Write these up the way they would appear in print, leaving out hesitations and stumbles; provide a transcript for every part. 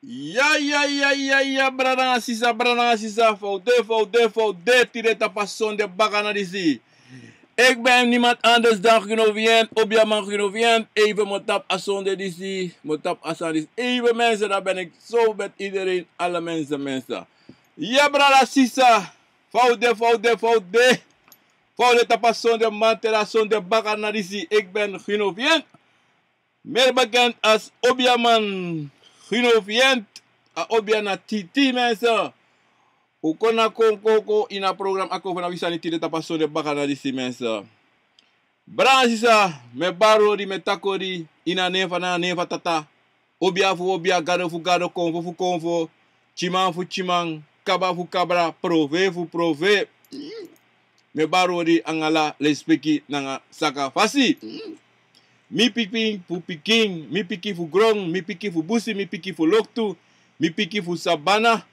Ja, brada sisa, foude, tireta passon de bakanadisi. Ik ben niemand anders dan Genovient, Obiaman Genovient. Even mijn tap asonde disi, mijn tap asandis. Even mensen, daar ben ik zo met iedereen, alle mensen. Ja, brada sisa, foude tapasson de mantera, son de bakanadisi. Ik ben Genovient, meer bekend als Obiaman Genovient, Obiana Titi mensen. U kona koko in een programma ako van wisani tide tapasson de bakanadisi mensen. Bransisa, me baro di me takori, ina neva na neva tata. Obia fu obia, gado fu gado, konvo fu konvo. Chiman fu chiman, kaba fu kabra, prove fu prove. Me baro di angala lespeki nanga saka fasi. Mi piki fu piking, mi piki fu grong, mi piki fu busi, mi piki fu loktu, mi piki fu sabana.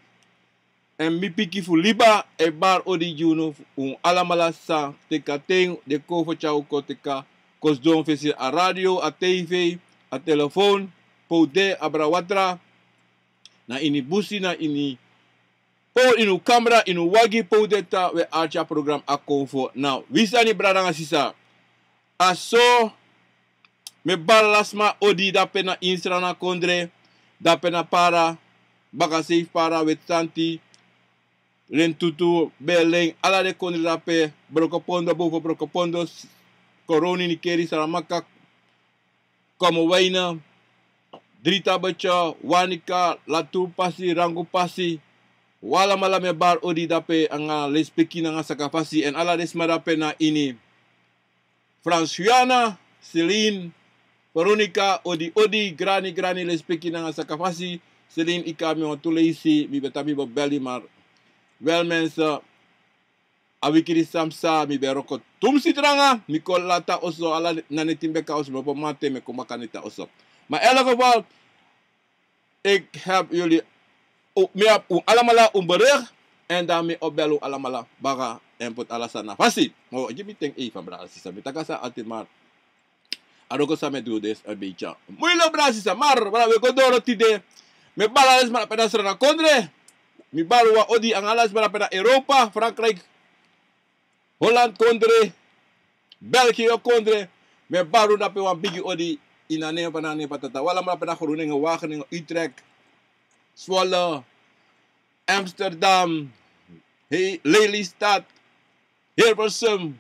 En mi piki fu liba e bar odi juno un alamala sa teka ting de kofo chau koteka kos don fesi a radio, a TV, a telefoon, pode abrawatra na ini busi na ini po inu camera inu wagi pode ta we archa program a konfo. Now, wisani bradanga sisa. Aso me bar lasma odi da pena instra na kondre, da pena para, baka safe para wetanti. Len tutu beleng ala de kondre rape brokopondo bovo brokopondo koroni ni keri saramaka como waina drita bacha wanika latu pasi rangu pasi wala mala me bar odi dape anga lespeki na saka pasi en ala des marape na ini Franciana Celine Veronica odi grani lespeki na saka pasi Celine ikami on tuleisi mi betabi bo beli mar. Wel mensen, awikiri samsa mi beroko tumsi tranga mi kolata oso ala nanitimbe oso me mate me komakanita oso. Maar in elk geval, ik heb jullie allemaal bericht en daarmee opbellen allemaal baga en put alasana. Pasti, oh je bent even brada sisa, mi takasa altijd maar. Adoko sa me doe des een beetje. Moeilijk brada sisa, maar brada we kodoro tide. Me bala is maar pedasra na kondre. Mi baru wa odi ang alas para pera Europa, Frankrijk, Holland kondre, België kondre, me baru na pe wan bigi odi inane panane patata. Wala mala pera Groningen, Wageningen, Utrecht, Zwolle, Amsterdam, Lelystad, Hilversum.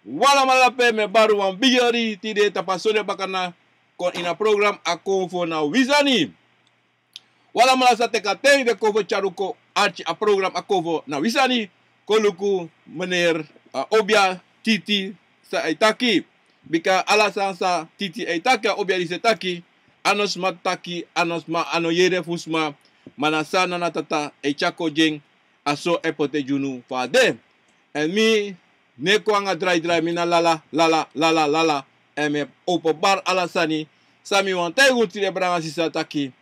Wala mala pe me baru wan bigi odi tide tapasone bakana kon ina program akonfo na wizani. Wala mala sa teka teng de kovo charuko archi a program a kovo na wisani koluku meneer Obia Titi sa Aitaki. Bika alasan sa Titi Aitaki Obia di setaki anos mataki anos ma ano yere fusma manasana na tata chako jeng aso epote junu fade. En mi neko anga dry mina lala en me opo bar alasani sami wan taigun tire branga sisa taki.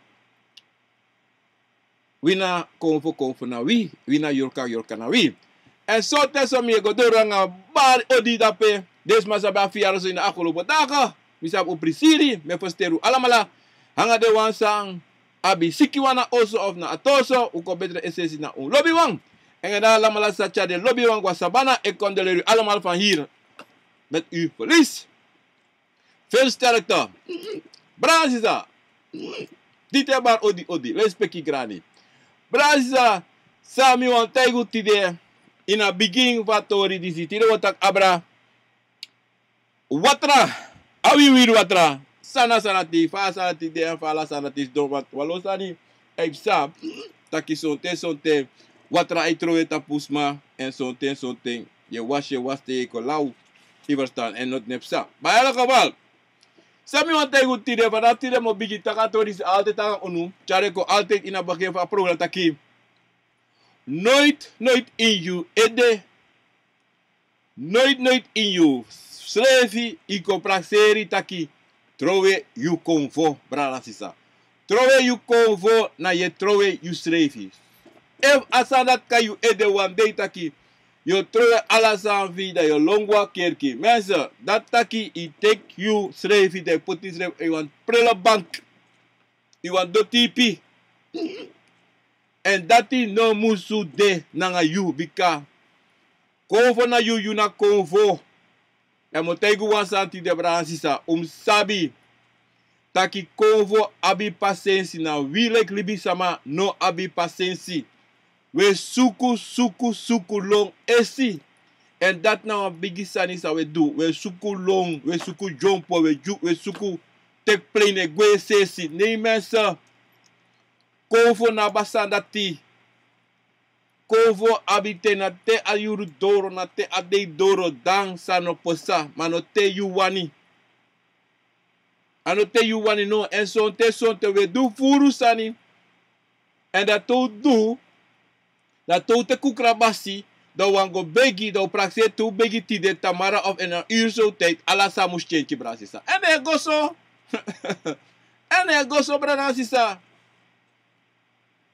Wina konfo na wina yorka na wi. En so teso mi godoro nga bar odi dape des masaba fiaro so ina akolo botaka misab u prisiri me posteru alamala hanga de wansang abi sikiwana also of na atoso u ko betre esesi na un lobby wang. En da alamala sa cha de lobby wang wa sabana e kondeleru allemaal van hier met u verlies. Veel sterkte. Brazisa. Dite bar odi respecti grani. Brasa, sami wan taigu tide ina begin vatori disi tide watak abra watra awi wir watra sana ti fa sana ti de fa la sana ti do wat walosani exam taki sonte watra ai troeta pusma en sonte je waste ko lau iverstaan en not nepsa ba elk geval sami wan taigu tide vanaf tide mo bigi takatori altijd aan onu chare ko altijd ina begin van program taki nooit in you ede nooit in you slevi iko praxeri taki trowe you konvo brala sisa trowe you konvo na ye trowe you slevi if asadat ka you ede one day taki yo trowe alasan vida yo longwa kerki mensen dat taki I take you slevi de put is you want prela bank you want do tipi En dati no musu de nanga yu bika. Konvo na yu na konvo. E motegu wansanti de Bransisa. Sabi. Taki konvo abi pasensi na wilek libi sama no abi pasensi. We suku long esi. En dat nou een bigi sani sa we do. We suku long, we suku jompo, we suku tek plane gwe sesi. Nee mensen. Konvo na basanda ti. Konvo abite na te ayuru doro na te adei doro dang sa no posa. Mano te yu wani. Ano te yu wani no. En son te we do furu sani. En dat to do. Dat to te kukrabasi. Dat wango begi, dat praxe tu begi ti de tamara of in een uur zo tijd. Ala sa mushchenki brasisa. En hij goso. En hij goso brasisa.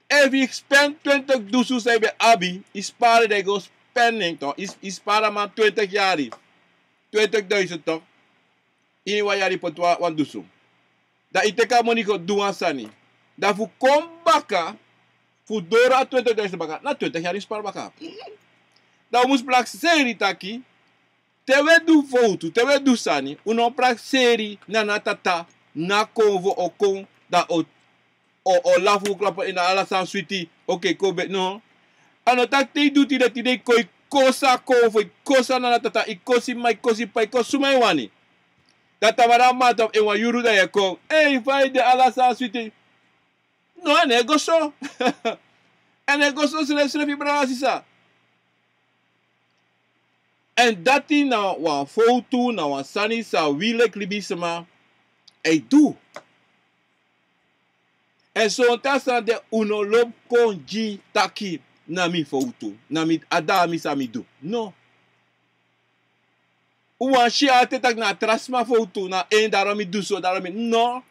If ik spend 20 dusu say be abi, is pare de go spending toch? Is para man 20 jaar. 20.000 toch? Ini wa yari po 1 dusu. Da iteka moniko duan sani. Da fu kom baka. Fu dora 20.000 baka. Na 20 jaar is para baka. Da umus plak seri taki. Tewe du foto, tewe du sani. Uno plak seri na natata. Na konvo o kon. Da o lafu klapa ina ala san switi. Oke, kobe no. Ano tak te du tide tide koi kosa konvo. Kosa na natata. Ikosi mai kosi pai kosumai wani. Da tamara matop en wa yuru da ya kon. Hey, fai de ala san switi. No, ene goso. Ene goso sile fibra sisa. En dati na wan foto, na wan sani sa wilek libisema. Ei do. En so tasa de uno lob konji taki na mi foto. Na mi adami sa mi do. No. Uwan shi ate tak na trasma foto na en darami do so darami. No.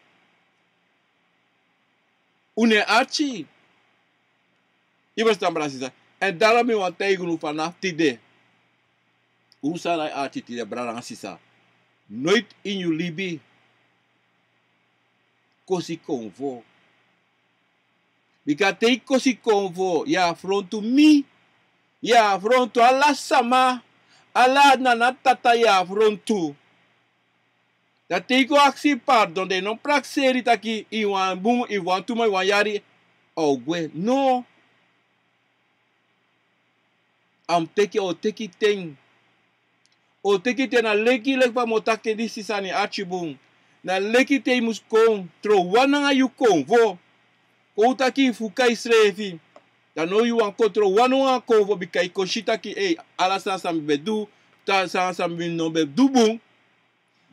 Une achi. Ibastan brasisa. En darami wan tegunu vanaf tide. Hoe zal hij altijd de brada sisa? Nooit in je libi. Kosi convo. Bika te kosi convo. Ja, fronto mi. Ja, fronto alla sama. Alla na tata ja, fronto. Dat te ko aksi pardon. De non praxeri taki. Iwan boom. Iwan tuma iwan yari. Ogwe. No. Am teki o teki ting. O teki te na leki lek pa motake di sisani achibung. Na leki te mus kon tro wana nga yu kon vo. Ko taki fukai srefi. Da no yu an kontro wana nga kon vo bikai koshita ki e ala san sam bedu. Ta san sam bin no bedu bung.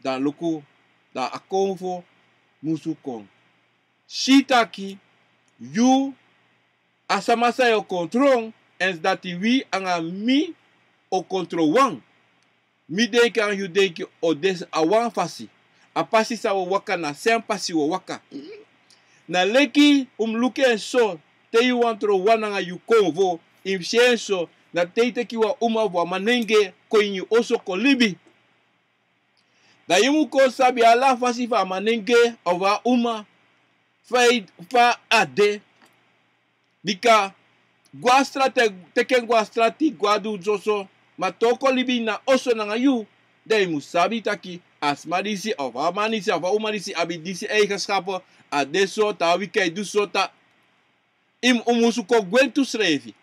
Da loko da akon vo musu kon. Shita ki yu asamasa yo kontrong. En dati wi anga mi o kontro wang. Mi denki an yu denki o des awan fasi. A pasi sa wo waka na sen pasi wo waka. Na leki luke en so. Te yu wantro wana nga yu konvo. Im shen so. Na te teki wa vo manenge ko yu oso ko libi. Da yu ko sabi ala fasi fa manenge ova fa ade. Dika guastra teken guastra ti guadu zoso. Ma toko libi na oso na yu. De musabi taki asmadisi of amanisi of umanisi abidisi eigenschappen. Adesso ta wike du sota. Im umusu ko gwentu srevi.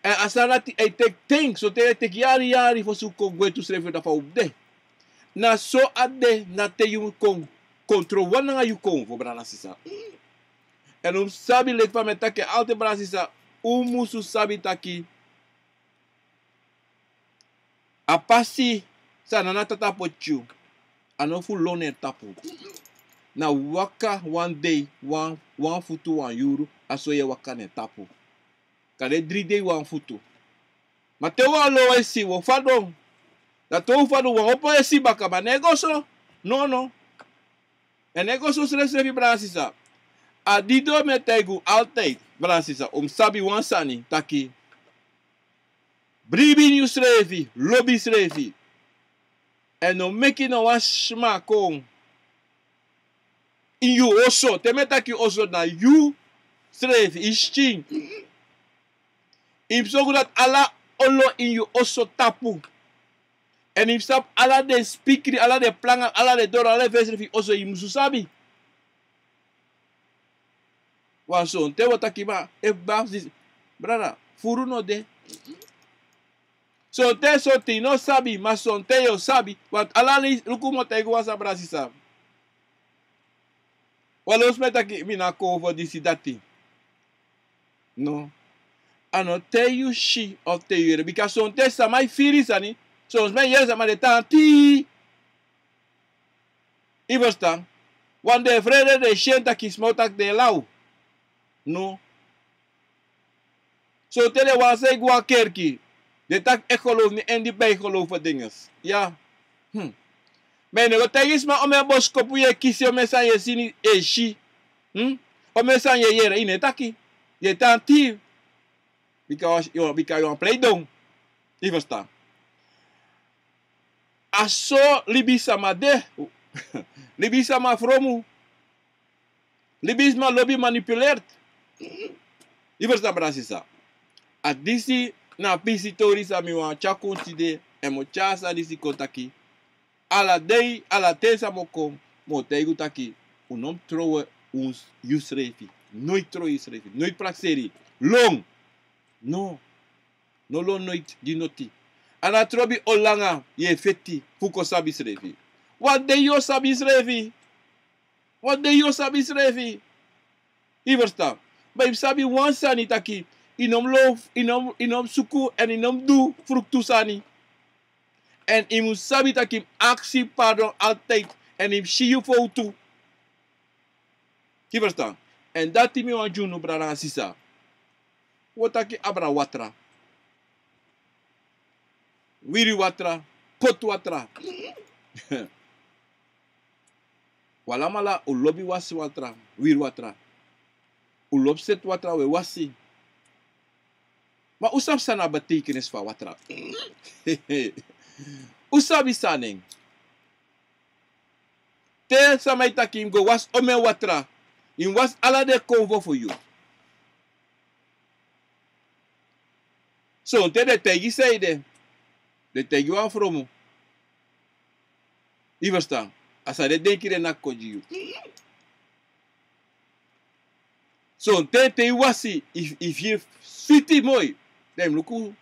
En asarati e tek ting. So te tek yari fosu ko gwentu srevi da fa ubde. Na so ade na te yu kon kontro wana yu kon vo brana sisa. En sabi lek pa metake alte brana sisa. Umusu sabi taki. A pasi sa nanata tapo chu. Anofu lone tapo. Na waka one day, one futu one euro. Asoye waka ne tapo. Kade 3 day one futu. Ma te wa lo esi wo fado. Da to fado wa opo esi baka ba negoso. No. E negoso sre Bransisa. Adido me tegu altijd Bransisa. Sabi wansani taki. Bribi new srevi, lobby srevi. En no meki no washma kong. In you also, te metaki also na you Schreef is ching. Im so dat ala olo in you oso tapu. En im sap ala de speaker, ala de planga, ala de door, ala de vesrefi oso im susabi. Wason te wat akima e bas dis brada furu no de. So te so ti no sabi, mas son te yo sabi, wat ala ni lukumo te go asa brasisa. Walos metaki mina ko for disi dati. No. Ano te you she of te you because son te sa mai firis ani. So os men yesa ma de tanti. Iverstaan. Want de vrede de shenta kismotak de lau. No. So tele was ik wa kerki. De tak ik geloof niet en die bij geloven dinges. Ja. Mijn wat is maar om een boskop je kies om mensen je zien e shi. Om mensen je jere in het taki. Je tanti. Because you play down. Je verstaan. Aso libisama de. Libisama fromu. Libisma lobby manipuleert. Je verstaan brasisa. A disi na pisitori sa mi wan chakuntide en mo chasa disi kontaki. Ala dei, ala tesa mo kom, mo teigu taki. Unom trowe uns yusrefi. Nooit trowe yusrefi. Nooit prakseri. Long. No. No long nooit di noti. Ana trobi olanga ye feti. Fuko sabi srefi. Wat de yo sabi srefi? Wat de yo sabi srefi? Je verstaan. Maar je sabi wansani taki. Inom loof, inom suku en inom du fructusani. En imu sabi takim actie pardon altijd. En im shiyu fotu. Je verstaan. En dat imi wan junu brada sisa. Wotaki abra watra. Wiri watra. Pot watra. Walamala ulobi wasi watra. Wiri watra. Ulob set watra we wasi. Maar usap sana betekenis van watra. Usabi saning. Te samay takim go was ome watra. In was ala de convo for you. So te de tegi seide. De tegi wan fromu. Je verstaan. Asa de denki de nak kojiu. So te wasi if je fiti mooi. Dem luku.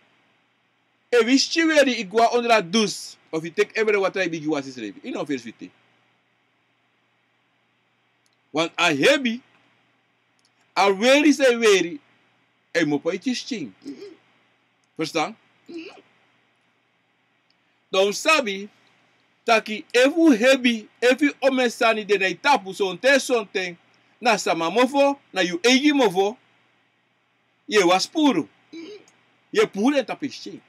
E wishi weri igwa ondra dus. Of you take every water I bigi wasi srevi. Ino first fiti. Want a hebi. A weri se weri. E mopo itis ching. Verstaan? Don sabi. Taki evu hebi. Evi omesani de na itapu. Sonte sonten. Na sama mofo. Na yu egi mofo. Ye was puro. Ye pure tapishi.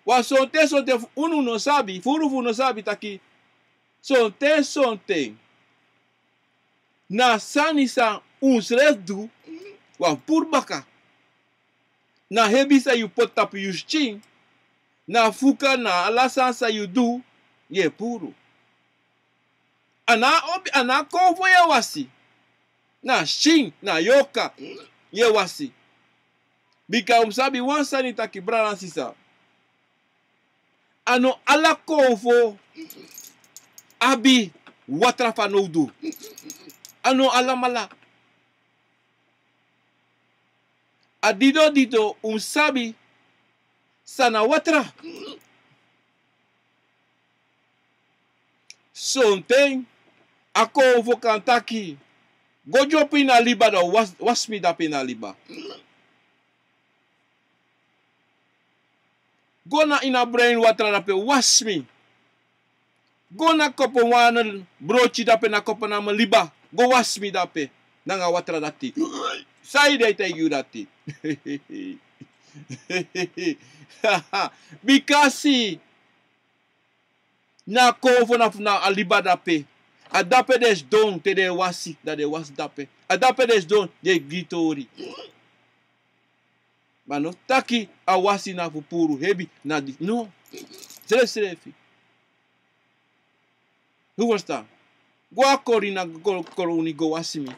Wa sonte sonte unu no sabi, furu no sabi taki. Sonte sonte. Na sani san unsredu. Wa purbaka. Na hebi sa yu pot tapu yushing. Na fuka na alasan sa yu du. Ye puru. Ana konvo ye wasi. Na shing, na yoka. Ye wasi. Bika umsabi wansani taki brana sisa. Ano ala konvo. Abi watra fanoudu. Ano ala mala. Adido umsabi sana watra. Sonten a konvo kantaki. Gojo pina liba da wasmi da pina liba. Go na ina brain watra dape wasmi. Go na kopo wana brochi dape na kopo na liba. Go wasmi dape. Nanga watra dati. Sai dai tegu dati. Bikasi. Na konvo na aliba dape. A dape des don te de wasi. Da de was dape. A dape des don de gitori. Mano, taki a wasi na puru hebi na di. No. Srefi. Hoe was dat? Go akori na koroni go wasimi.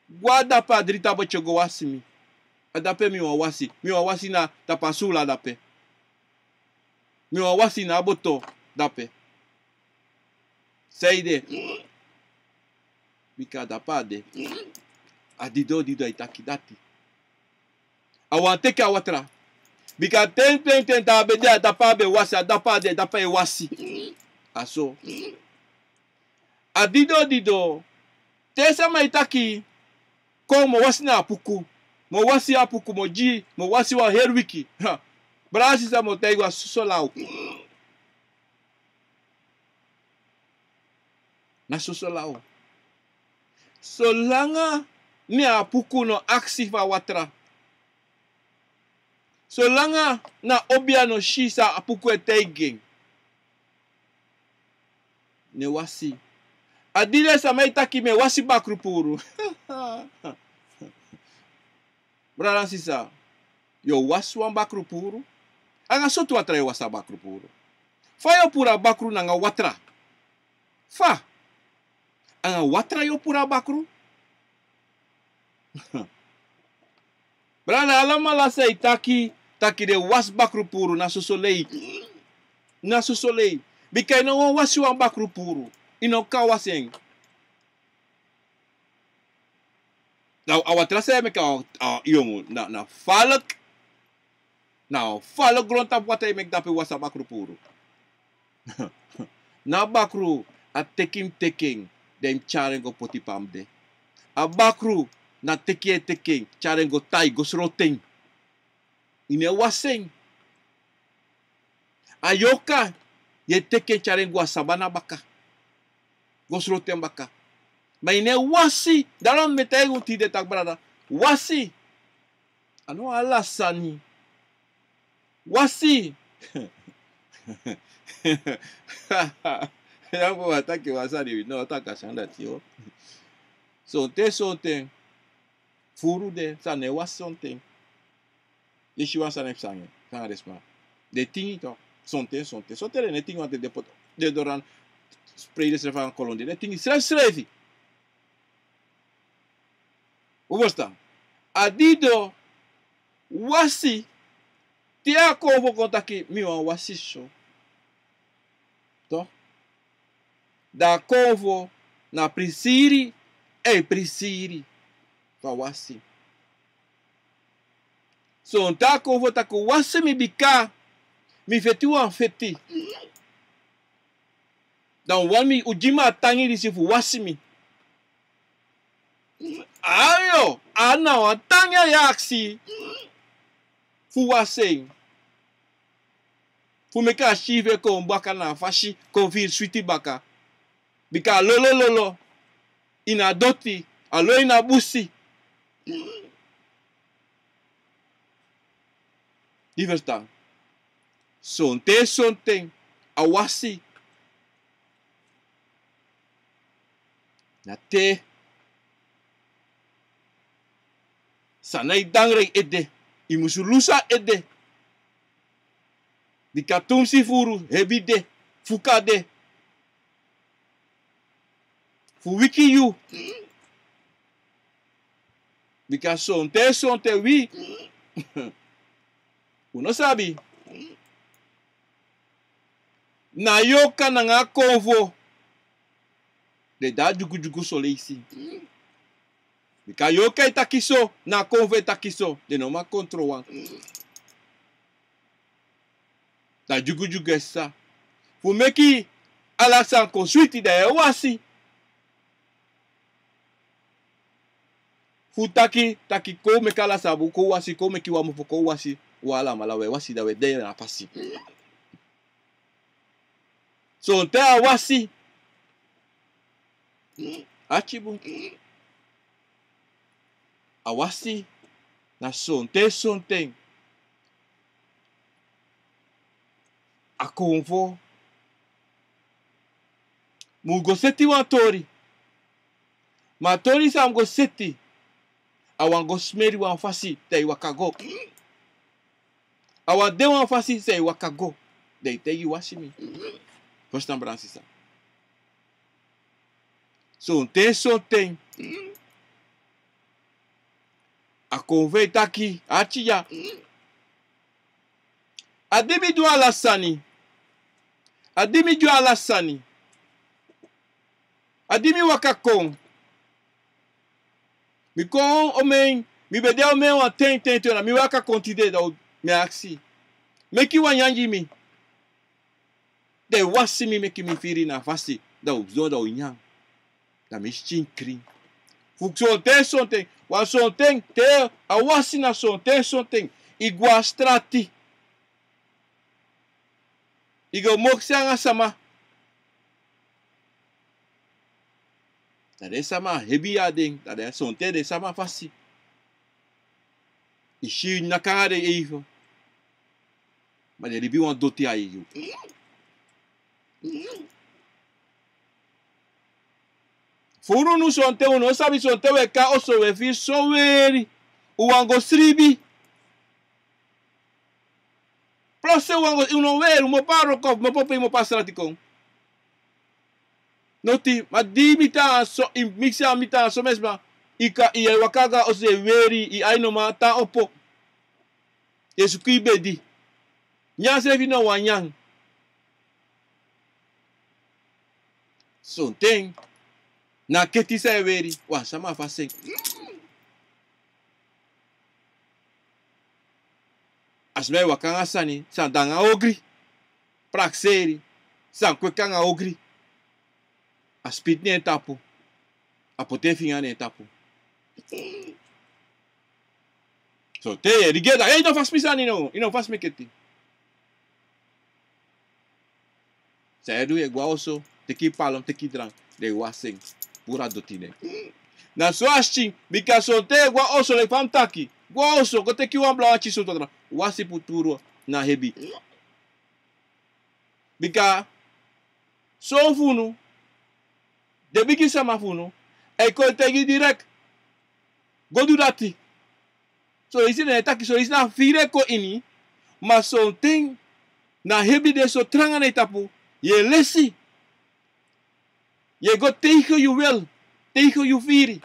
Guarda padri taba chego wasi mi. Adape mi wasi. Mi wasi na tapasula dape. Mi wasi na aboto dape. Seide. Bika dapade. Adido dido itaki dati. Awanteke awatra. Bika ten tabede adapabe wasi adapade dape wasi. Aso. Adido dido. Tesa maitaki. Ko mo wasi na apuku. Mo wasi apuku moji. Mo wasi wa herwiki. Brasi sa mo teigo susolau. Na susolau. Solanga ni apuku no aksi fa watra. Solanga na obia no shisa apuku eteigen. Ne wasi. Adile sa maitaki me wasi bakrupuru. Brada sisa. Yo waswan bakrupuru. Anga sotu watra yo wasa bakrupuru. Fa yo pura bakru nanga watra. Fa. Anga watra yo pura bakru. Brada alama la sei taki de was bakru puru na sosolei. Na sosolei. Bika ino wasi wan bakru puru. Ino kawaseng. Nou, awatra sei me ka yongo na falak. Nou, falak grond tap wata mek dape wasa bakru puru. Na bakru a teking dem charengo poti pamde. A bakru na teking charengo tai gosroteng. Ine waseng. Ayoka ye teke charengo asabana baka. Gosroteng baka. Maar ine wasi. Daarom meteen goed die tak brada. Wasi. Ano alasani. Wasi. Ya ko atake wasani no ataka shanda tio. Sonte. Furu de sa ne was sonte. Yeshiwa sa ne sange. Sanga desma. De tingi to. Sonte. Sonte ne tingi ante de pot. De doran spray de van kolonde. De tingi schreef. Hoe was dat? Adido wasi tia kovo kontaki miwa wasi so. Toch? Da kovo na prisiri prisiri fa wasi. So ta kovo taku wasi mi bika mi feti wan feti. Dan wan mi ujima tangi disi fu wasi mi. Ayo, ana watanga yaksi. Fuwaseng. Fumeka shive ko mbaka na fashi ko vir switi baka. Bika lolo. Ina doti, alo ina busi. Die verstaan. Sonte, awasi. Na te. Sanai dangre ede. Imusulusa ede. Di katumsi furu. Hebide. Fukade. Fu wiki yu. Bika sonte wi. Uno sabi. Na yoka na nga konvo. De da jugu soleisi. Bika yoka itakiso, na konve itakiso. De no ma kontro wan. Da jugu esa. Fu meki alasan konsuiti da e wasi. Fu taki ko meka alasabu ko wasi, ko meki wamu ko wasi. Wala malawe wasi da we de na pasi. So te a wasi. Achibu. Awasi na sonte a konvo mugo seti wan tori ma tori sam go seti awan go smeri wan fasi te wakago awan de wan fasi se wakago de te wasi mi Verstaan Bransisa. Sonte convei aqui. Atia. Adimi do Alassani. Adimi do Alassani. Adimi wakakon. Mi kon omen. Mi bede omen wa ten. Mi waka kontide da me aksi. Meki wanyanji mi. De wasi mi meki mi firi na fasi. Da ubzo da unyang. Da mi chinkri. Fuk sonten. Wa sonten. Te a wasi na sonten. Igua strati. Igo moksanga sama. Tade sama hebi ading. Tade sonten de sama fasi. Ishi nakanga de eifo. Mas ele viu uma dote aí. Furu no sonteu, não sabe sonteu é cá, o so é fi soweri. O ango sribi. Proce o ango, eu não vejo, mo paro com, mo popi mo passar com. Noti, mas dimita so mixa mita so mesma. Ika e wakaga o se veri e aí no mata opo. Yesu kibedi. Nyanse vi no wanyang. Sonteng. Na keti sa veri. Wa sama faseng. Asme wakanga sani. San danga ogri. Prakseri. San kwekanga ogri. Aspit ne tapo. Apote finga ne tapo. So te rigeda. Ei, não faz pisani não. E não faz meketi. Sério, é igual so. Teki palom, teki drang. De waseng. Pura dotine. Na so asting. Mika so te igual oso le famtaki. Igual oso. Ko teki wambla wachi so totra. Wasi puturo na hebi. Mika. So funu. De biki sama funu. E ko teki direct. Godu dati. So isi ne taki so isi na fire ko ini. Ma so ting. Na hebi de so tranga ne tapu. Je lesi. Je gaat tegen je wil. Tegen je viri.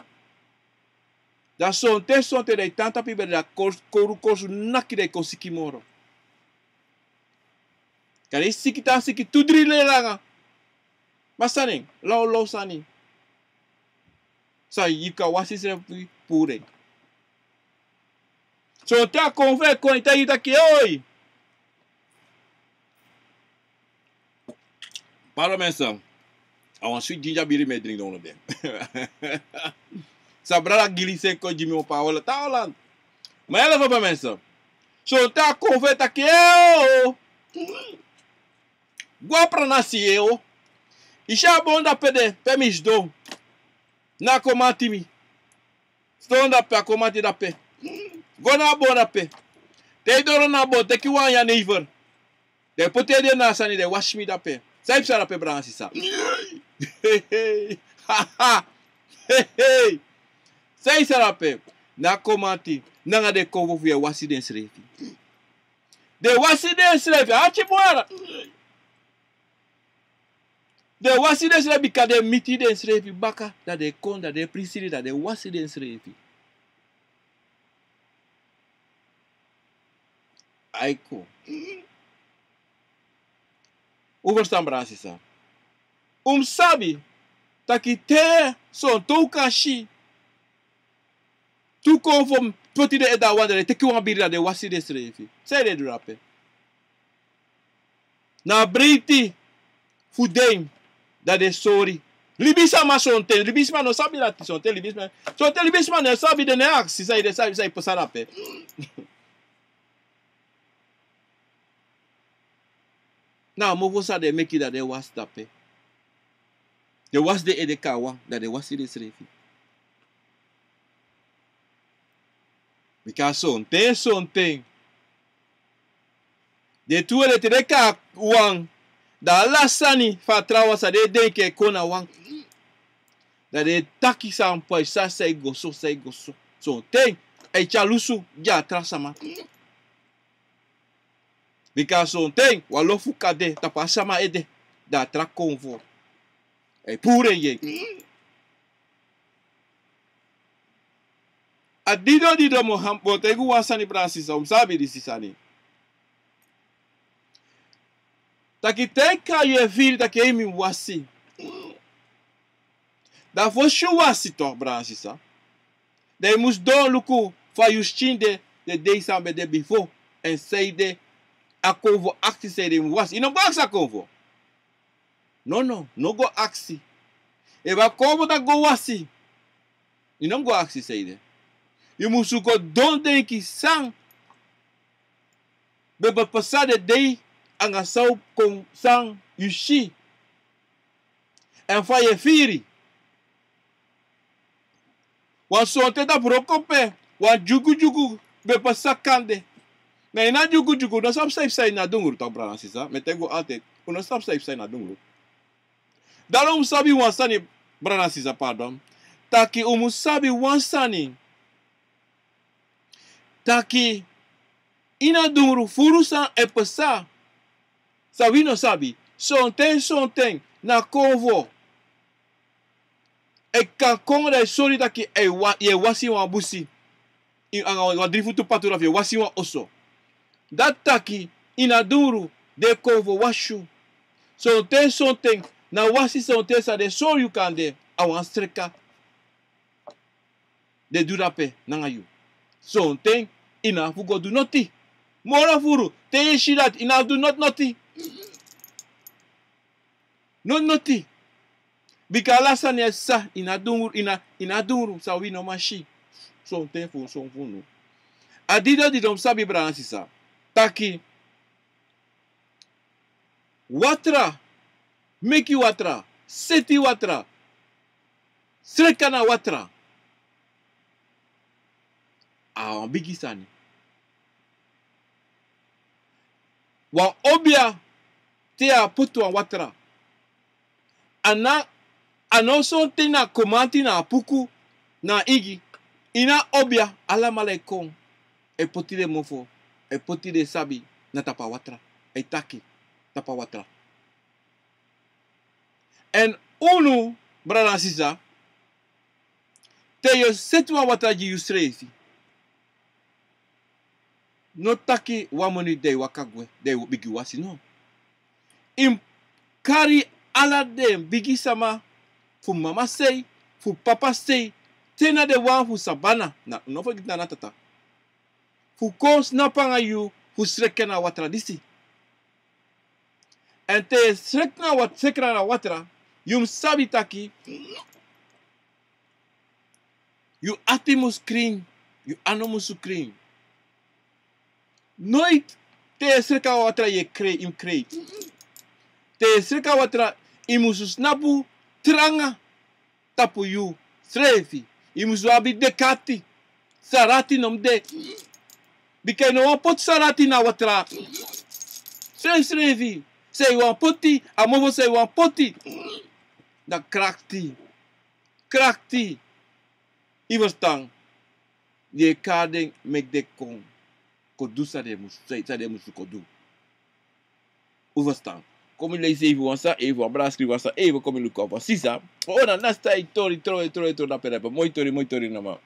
Dat zo'n te de tanta pibe da koru naki de kosiki moro. Kari siki tudri le langa. Masaning. Lo sani. Sa yika wasi se pure. Zo'n te a conve kon ita yita ki oi. Para mensen. I want sweet ginger beer me drink down there. Sabra gili se ko jimi o paola ta Holland. Maar ela para mensen. So ta converta que eu. Gua pra nasi eu. Isha bonda pede pemis do. Na komati mi. Stonda pe komati da pe. Gona bonda pe. Te doro na bo te ki wan ya neighbor. De pote de na sani de wash me da pe. Sai psara pe bransi sa. Sai sara pe. Na komati. Nanga de kovo via wasi den srefi. De wasi den srefi. Achi boara. De wasi den srefi ka de miti den srefi baka. Da de konda de prisiri da de wasi den srefi. Aiko. Overstaan bransi sa. Sabi. Taki te son tou kashi. Tu conform poti de eda wadere. Teki wan birra de wasi de srefi. Sei de durape. Na briti. Fudem. Da de sori. Libisa ma sonte. Libisma no sabi lati sonte. Libisma no sabi de ne aksi. Sai de sai posarape. Nou, mo vosa de meki dat de was tape. De was de edekawa, dat de was de srefi. Mika sonten. De tuwe de tereka wang. Da lasani fa trawa sa de denke kona wang. Da de taki sa mpoi sa say goso. Sonten, e chalusu ja trasama. Mika sonten, walofu kade, tapasama ede, da tra convo. E pure ye. A dido mo hampo tegu wasani Bransisa sabe disse sani. Taki teka ye filho taki emi wasi. Da voshu wasi toch Bransisa. Dei mus do luku fa justinde de sambe de bifo en seide a convo acti seide wasi. Ino go aksa convo. No go aksi. E va convo da go wasi. Ino go aksi seide. Je moet zoeken don denki sang. Bebe passade dei anga sau kon sang yushi. En fa ye firi. Wan sonte da brokope. Wan jugu be passakande. Na ina jugu no sap sai na dunguru tak Bransisa. Metego altijd. Uno sap sai na dunguru. Daarom sabi wan sani Bransisa pardon. Taki umu sabi wan sani. Taki ina dunguru furusan e pesa. Sabi no sabi. Sonten na convo. E kan kongo da sori taki ye wasi wan busi. Anga drifu tu patura fi wasi wan oso. Dat taki ina dunguru de convo washu. Sonten na wasi sonten sa de sori kande awan streka. De durape nangayu. Sonten ina fugo do noti. Mora furu te shirat ina do not noti. Not noti. Bikala sane sa ina dunguru sa wi no mashi. Sonten fu son funu. Adido di dom sabi Bransisa. Taki watra meki watra seti watra srekana watra. A bigisani. Wan obia te a putu an watra. Ano son te na komanti na puku na igi. Ina obia ala malekong. E poti de mofo. E poti de sabi na tapa watra. E taki tapa watra. En unu Bransisa. Te yo setwa watra ji yusrefi. No taki wamoni de wakagwe de bigi wasi no. Im kari ala de bigi sama fu mama sei, fu papa sei, tena de wan fu sabana na no fo gitna tata. Fu kos na panga yu fu srekena watra disi. En te srekna watra yum sabi taki yu atimus kring, yu anomus kring. Nooit te sreka watra je im krei. Te sreka watra imusu snapu tranga tapu yu srefi. Imusu abi dekati. Sarati nom de. Bika no pot sarati na watra. Srefi. Sei wan poti. Amovo sei wan poti. Da krakti. Krakti. Iverstang. Je kading mek de kong. Kodu sa de musu kodu. Overstaan. Kom je lezen even wansa, even abra skriva sa, even kom je lukken op. Sisa. Oh, na nasta tori na perepa. Mooi tori na ma.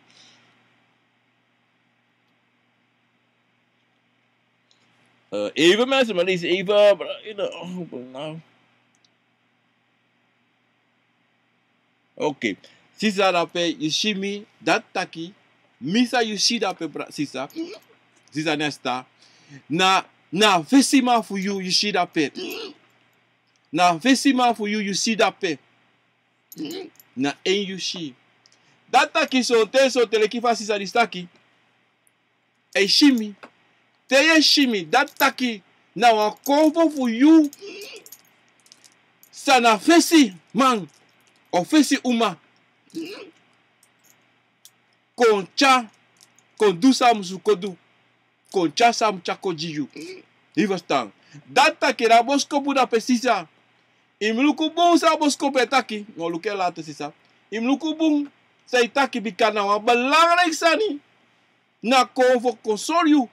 Even mensen, maar lezen even. Nou. Oké. Sisa dape, you see me, dat taki. Misa you see dape, sisa. Sisa nesta. Na vesima for you see that pet. Na vesima for you see that pet. Na en you see. Dat taki so telekifa sisa distaki. E shimi. Teye shimi. Dat taki na wan convo for you. Sa na fesi man. O fesi uma. Koncha. Kondusa musu kodu. Koncha sam chako jiyu. Iverstang. Data kera bosko buda pesisa. Imluku bung sa bosko petaki. Ngoluke later sisa. Imluku bung sa itaki bikana wa belangrijk sani. Na convo consoryu.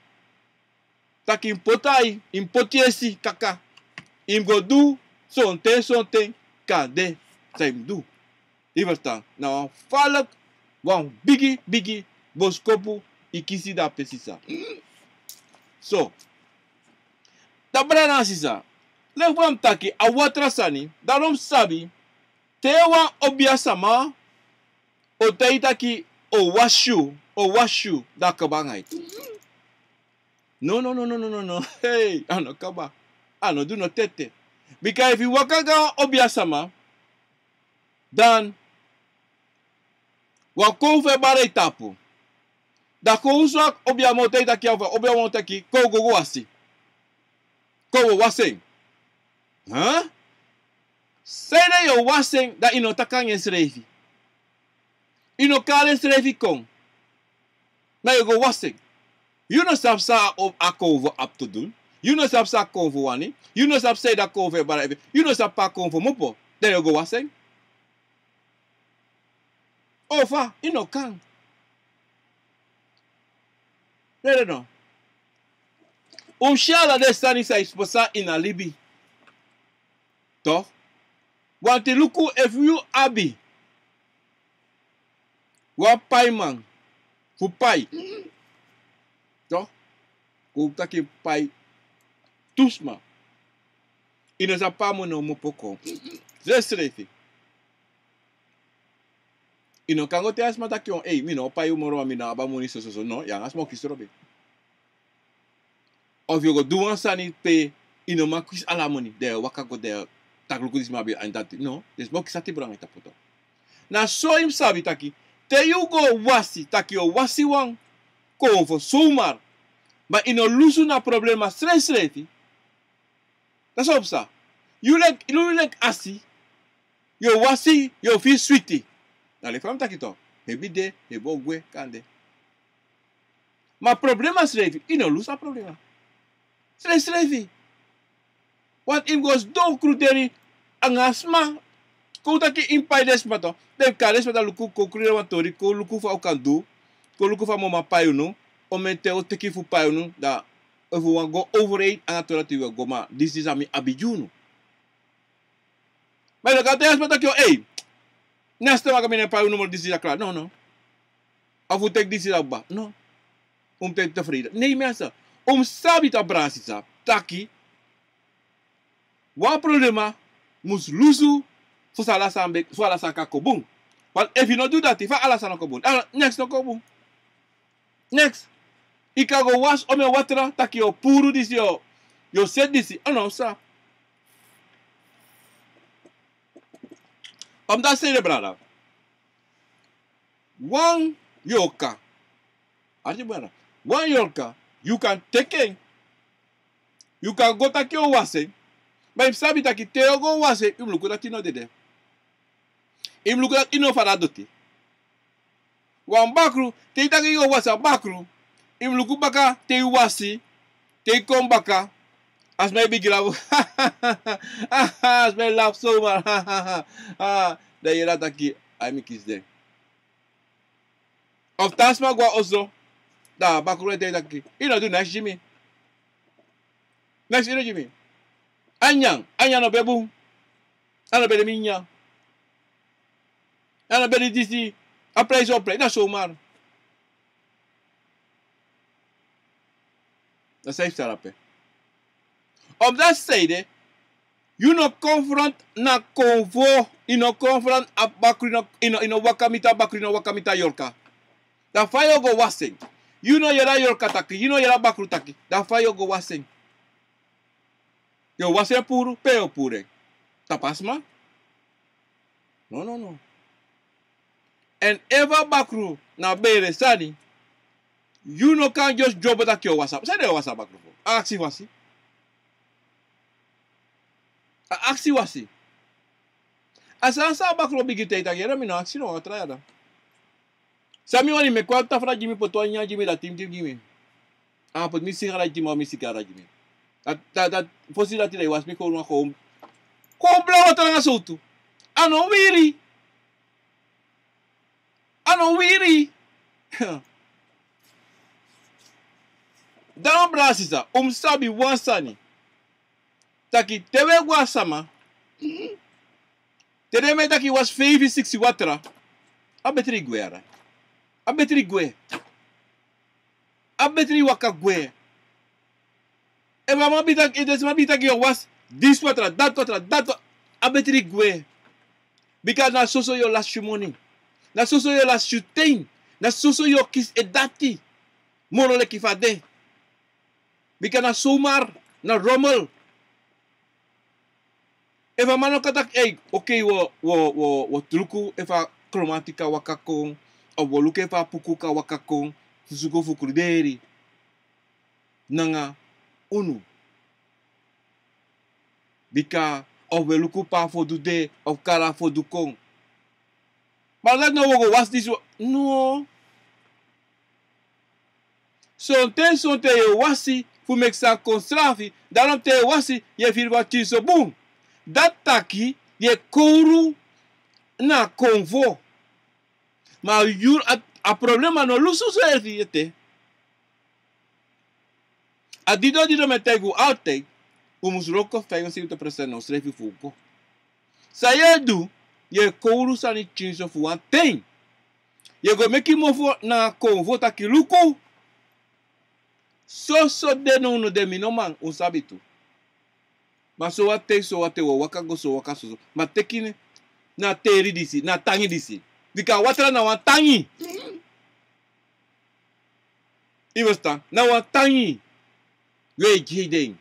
Taki impotai. Impotiesi kaka. Imgodu. Sonte. Kade. Sa imdu. Iverstang. Na wan falak. Wan bigi. boskopu e kisi da pesisa. So, da brana sisa. Levam taki a watra sani, darom sabi, tewa obia sama, o teitaki o washu da kabangai. No. Hey, ano kaba. Ano do no tete. Because if you wakaga obia sama, dan wakouve bare tapu. Da kouswak obia mote taki ava obia mote ki kogo wasi. Kogo waseng. Huh? Say that you're wasing that ino takang esrefi. Ino kale esrefi kong. Now you go wasing. You know sab sa of a cover up to do. You know sab sa cover wani. You know sab say that cover bara. You know sab pa cover mopo. There you go wasing. Ofa, ino kang. There no. Shala de stani sa esposa in a libi. Toch? Want te luku if you abi. Wa pai man. Fu pai. Toch? Kung taki pai. Tusma. Ino sa pa mo no mo poko. Zesrefi. Ino kango te asma taki on. Ey, mino pai umoro mina abamuni so. No, yang asma kisrobe. Of you go do one sani pe. Ino makwis alamoni. De waka go de. No, there's more kisati brang ita poto. Na so him sabi taki, te you go wasi taki o wasi wang ko for sumar, but ino lusu na problema stress reti. That's all sa. You like asi, you wasi, you feel sweetie. Na le fam taki to, hebi de, hebo gwe kande. Ma problema stress ino lusa problema. Stress reti. Wat him goes do kruderi ang asma ko taki impay desma to de kales mata luku ko kruderi watori ko luku fa okandu ko luku fa mama payuno o mente o teki fu payuno da ofu wan go overrate ang atora tiwa goma this is ami abijuno mas ka te asma taki o ei nesta wa kamine payuno mo this is akla no afu tek this is abba no tek te frida nei mensa sabi ta brasisa taki one problema mus lusu for salasambe for alasaka kobung. But if you not do that, if I alasana kobung, next no kobung. Next, ika go wash ome water taki yo puru this yo set this. Oh no, sir. That say the brother. One yoka. One yoka, you can take it. You can go taki yo wase. But if sabi taki teo go wase, im luku dat ino dede. Im luku dat ino faradoti. Wan bakru, te taki go wasa bakru, im luku baka te wasi, te kom baka, as may big love. As may laugh so much. Da yera taki, I make kiss there. Of tasma go also, da bakru te taki. Ino do next Jimmy. Next ino Jimmy. Anyang no bebu. Ano bede minya. Ano bede disi. A play so play. Na so mar. Na safe terape. Op dat side, you no confront na convo. You no confront a bakri no wakamita bakri no wakamita yorka. Da fayo go wasing. You no yera yorka taki. You no yera bakru taki. Da fayo go wasing. Yo wase puro, peo pure. Tapasma? No. And ever bakru na bere sani, you no can just drop it at your WhatsApp. Say the WhatsApp bakru. Aksi wasi. Aksi wasi. Asa bakru bigite itagera mi no aksi no atrayada. Sami wani me kwanta fra Jimmy potoanya Jimmy la tim Jimmy. Ah, pot mi sigara Jimmy mi sigara Jimmy. Dat fosse dat ele was me com uma home. Compra outra na solto. Ano wiri. Dan brasisa, sabi wansani. Taki tewe wasama. Tereme taki was 560 watra. A betri guera. A betri waka gwe. E mama bita ki yo was. This watra, that watra, that watra. A betri gwe. Because na soso yo last money. Na soso yo last shooting. Na soso yo kis e dati. Moro le kifade. Because na sumar. Na rommel. Eva mano katak okay wo truku eva chromatica wakakong o woluke eva pukuka wakakong susuko fukruderi nanga unu bika o weluku pa fodu de of kara fodu kong but that no wogo was this no sonte ye wasi fu mek sa konstrafi daarom te wasi ye firwa chiso boom. Dat taki je kouru na convo. Maar a problema no luso so erfiete. A dido me tegu altijd. Umus roko 75% no srefi fuko. Sa ye du, je kouru sa ni chinso fu an ten. Je go meki mofo na convo taki luko. So de no de minoman un sabitu. Mas so wate wo wakago so wakaso. Ma tekine na teri disi, na tangi disi. Bika watra na wan tangi. Iwasta, na wan tangi. We jideng.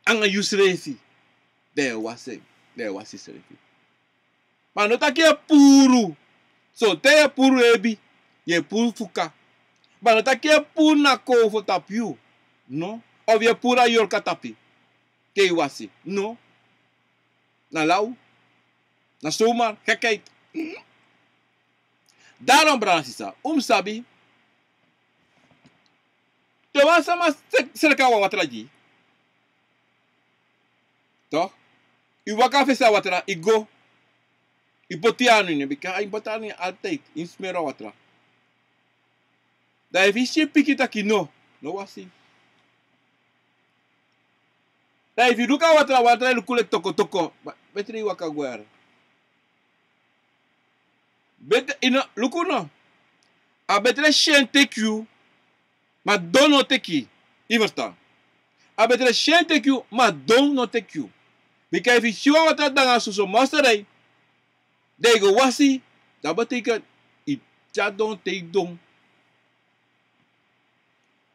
Anga yusrefi. De wasi srefi. Ma no taki puru. So te puru ebi. Ye puru fuka. Ma no taki puru na ko tapiu. No? Of ye pura yor katapi. Que wasi. No. Na lau. Na sumar. Gekheid. Daarom brasisa. Sabi. Te was sama serka watra ji. Toch? I waka fesa watra. I go. I potiano ne. Bika ai botani altijd. In smera watra. Da efisie pikita ki no. No wasi. If you look at watra lukule toko. Betri waka guer. Bet ina lukuno. A betre shen take you. Ma don no take you. Iversta. A betre shen take you. Ma don no take you. Because if you see watra danga so master day. They go wasi. Dat betekent it don't take don.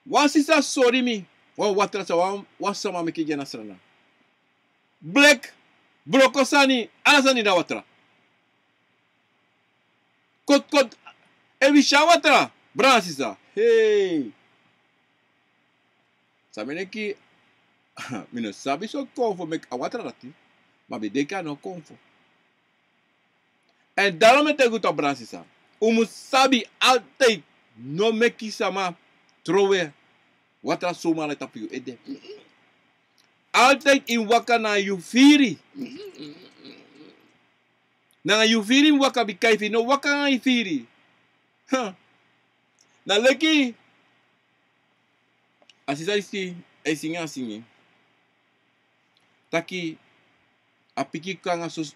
Wasi sa sorry me. Wan watra sa wan sama meki jena srana. Black brokosani anasani da watra. Kot evisha watra brasisa. Hey. Samene ki mino sabi so konfo mek a watra rati. Ma bedeka no konfo. En daarom het ik op brasisa. Sabi altijd no meki sama trowe. Watra soma le tapiu ede. Altijd in waka na yufiri. Na yufiri waka bikaifi. No waka na yufiri. Na leki. Asisa isi. Esinga asingi. Taki. Apiki kanga sos.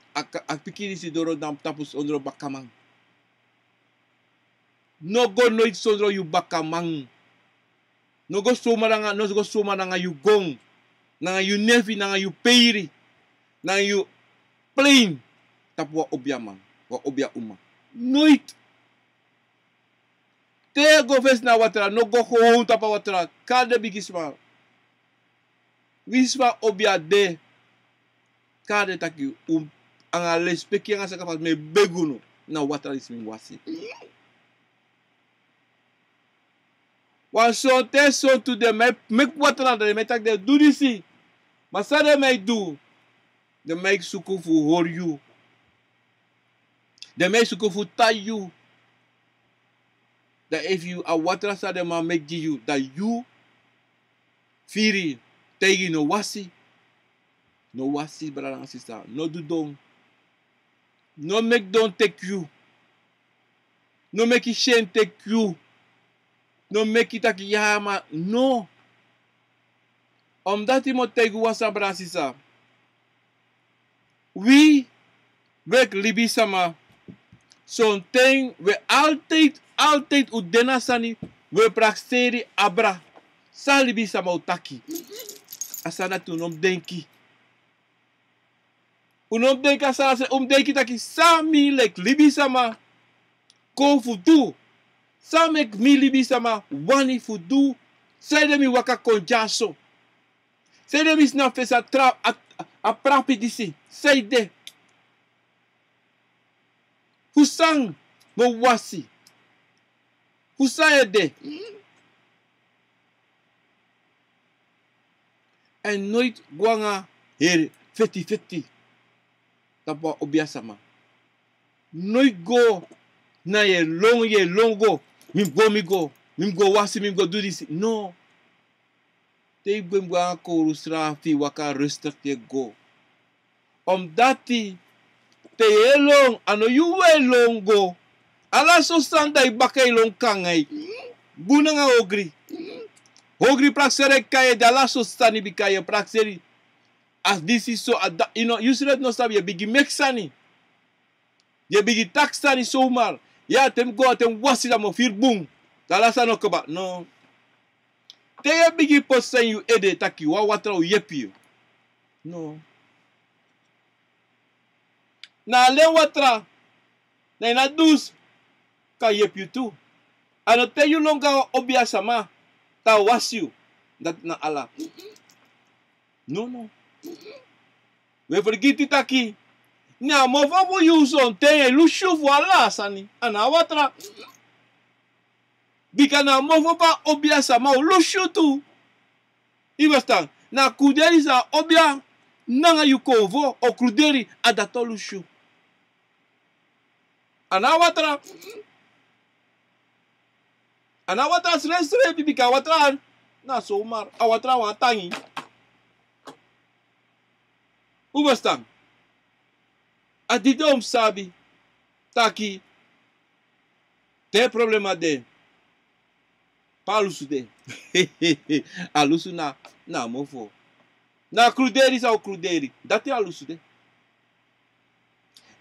Apiki disi doro dam tapus ondro bakamang. No go nooit sondro yu bakamang. No go soma nanga yu gong. Nanga yu nefi, nanga yu peiri. Nanga yu plain. Tap wa obya man. Wa obya uma. Nooit. Te go ves na watra. No go gewoon tapa watra. Kade bigisma. Wisma obya de. Kade taki anga lespeki anga sakafas me beguno. Na watra ismin wasi. Wan so te so to de mek watra de metak de do disi. Maar sa de mij do. De mij suku fu hoor you. De mij suku fu ta you. That if you a watra sa de ma make you. That you firi tegi no wasi. No wasi brother and sister. No do don. No make don take you. No make it shame take you. No make it taki yama. No. Omdat iemand tegen wasa brasisa. We werk libisama. Zo'n ding we altijd udena sani We praxeri abra. Salibi sama utaki. Asana tu nom denki. Unom denki asana se denki taki. Sami lek libi sama. Ko fudu. Samek mi libi sama. Wani fudu. Sede mi waka konjaso. Sede mi sna fesa a prapi disi. Sede. Husang mo wasi. Husayede. En nooit gwanga her feti. Tapa obiasama. Nooit go na ye longo. Mim go. Mim go wasi, mim go do this. No. Te bem gwanga ko strafi waka rustig te go. Omdat te long ano yuwe longo. Ala so standa ibakay long kangay. Buna nga ogri. Ogri praksere kaya de ala so stani bikaya prakseri. As this is so, you know, you should not sabi, ye bigi meksani. Ye bigi taksani so mal. Ya tem go tem wasila mo fir boom. Dala sa no kaba. No. Te ye bigi posen you ede taki wa watra u yepi. No. Na le watra. Na ina dus. Ka yepi tu. Ano te you longa obia sama. Ta wasiu. Dat na ala. No. We forgiti taki. Na mo vamo yuson te lushu voila sani. Ana watra. Bika na mo pa obia sama lushu tu. Iwastan. Na kuderi sa obia nanga yukovo o kuderi adato lushu. Ana watra. Ana watra sre bika watra na so mar. A watra wa tangi. Ubastan. Adidom sabi. Taki. Te problema de. Palusu de. Alusu na mofo. Na cruderi sa o cruderi. Dati alusu de.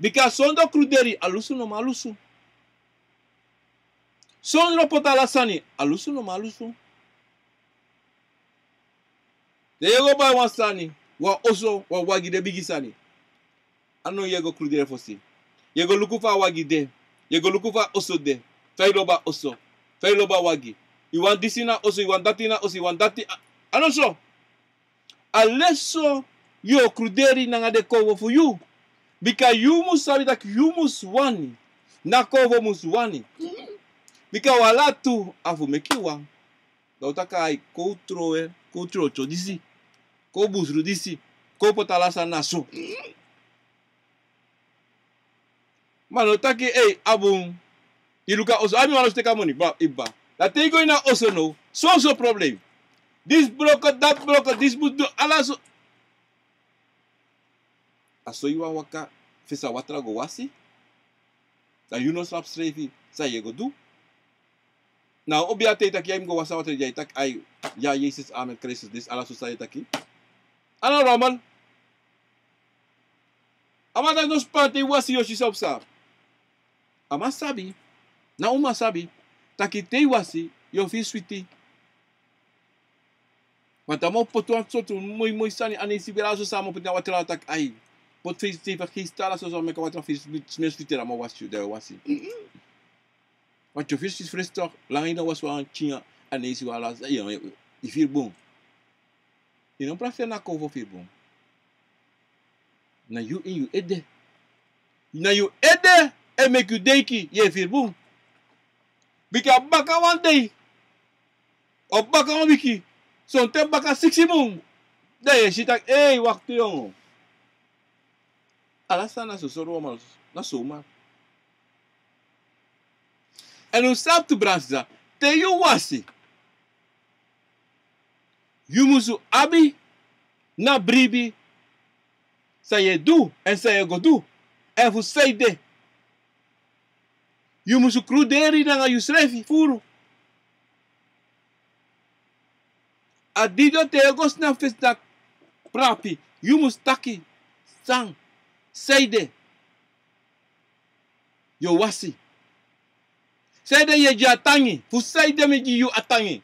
Bika sondo cruderi. Alusu no malusu. Sondo potalasani. Alusu no malusu. De yego ba wansani. Wa oso wa wagide bigisani. Ano yego crudere fosi. Yego lukufa wagide. Yego lukufa oso de. Failoba oso. Failoba wagi. You want this na oso, you want that na oso, you want that. Ano so? Alesso yo cruderi nanga de kovo for you. Because you must sabi that you must wani. Na kovo must wani. Because wala tu afu mekiwa. Dautaka ai koutroe, koutrocho disi. Ko busru disi. Ko potalasa naso. Mano taki abun. Iluka oso. Ami wano steka money. Ba iba. La te go ina oso no. So problem. This broker, that broker, this budo. Alaso. Aso iwa waka. Fesa watra go wasi. Da you no slap strefi. Sa ye go do. Nou, op jou tijd dat jij hem go wasa wat jij tak ai ja Jezus amen Christus dis ala society taki. Ano Roman? Amada no spante wasi yoshi sopsa. Ama sabi. Na uma sabi. Taki te wasi yo fi sweetie. Want dan moet je soort mooi staan en si bela zo samen op wat er tak ai. Pot face te vergistala zo zo met wat er vis smees fitera maar was je daar wasi. Want je vis is fris toch, lang in was wel een tjinga en is wel als je vier boom. Je don't praat na kovo vier boom. Na you in you ede. Na you ede en make you denki je vier boom. Bika baka one day. Op baka one wiki. Zo'n te baka 60 boom. Daar je ziet hey wacht jongen. Alasa na zo romanos na soma. En o sapto brasa, te you wasi. You musu abi na bribi. Sa ye do en sa ye go do. En fu say de. You musu cruderi na you srefi furu. Adido te egos na festa prapi. You must taki sang. Say de. Yo wasi. Zij de je jatangi. Hoe zij de met je atangi.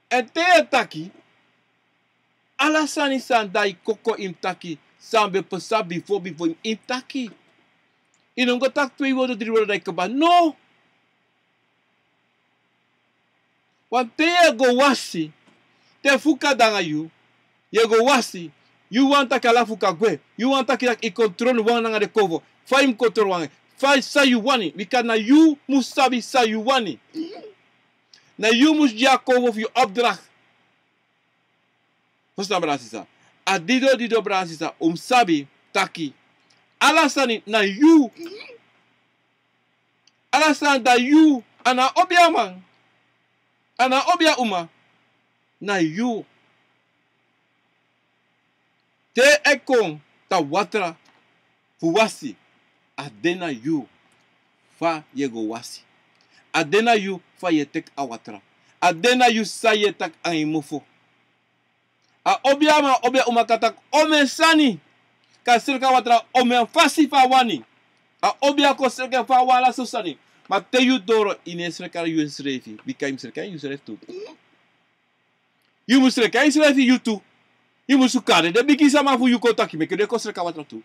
En te taki. Alasani san dai koko im taki. Sambe pesabi voor bifo im taki. Inong tak 2 woorden 3 woorden dai keba. No. Want te go wasi. Te fuka danga you. Je go wasi. You want to kala fuka gwe. You want to kila i control wana de kovo. Fa im control wana. Fa sa you wani. Because na you musabi sa you wani. Na you mus ja kovo of je opdracht. Verstaan brasisa. Dido brasisa. Sabi taki. Alasani na you. Alasan da you. Ana obia man. Ana obia uma. Na you. Te ekon ta watra fuwasi adena you fa yego wasi. Adena you fa yetek a watra. Adena you sa yetak a imofo. A obiama obia umakatak ome sani. Ka sirka watra ome fasi fa wani. A obia ko sirka fa wala susani. Ma te you doro inesreka you srefi. Bika im sreka you sref tu. You musreka srefi you tu. You must kare de bigi sama fu you kotaki me kede ko sreka watra tu.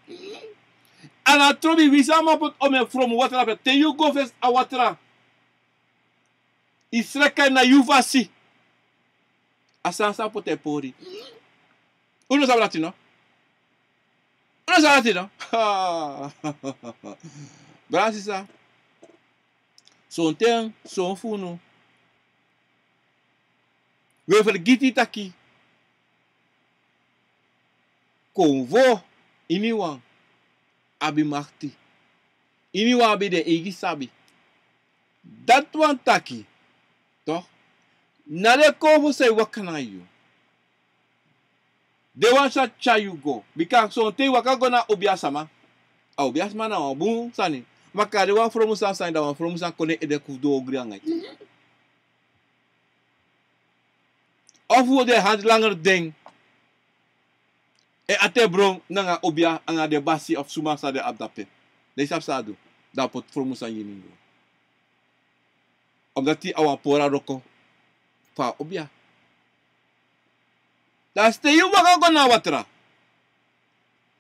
Ana trobi wisama pot ome from watra te you go first a watra. Isreka na you fasi. Asansa pote pori. Uno sabe latino? Uno sabe latino? Brasisa. Son ten, son funo. We vergiti taki. Konvo iniwan abi makti. Iniwan abi de egi sabi. Dat wan taki. Toch? Na de konvo say wakana you. De wan sa chayu go. Because son te waka na obiasama. A obiasama na wabun sani. Maka de wan from sa sign da wan from sa kone ede kudo ogri angai. Of wo de hand langer ding. E ate bron nanga obia anga de basi of suma sa de abdape. De sap sa do. Da pot from sa yiningo. Omdat die awan pora roko. Fa obia. Da ste yu waka go na watra.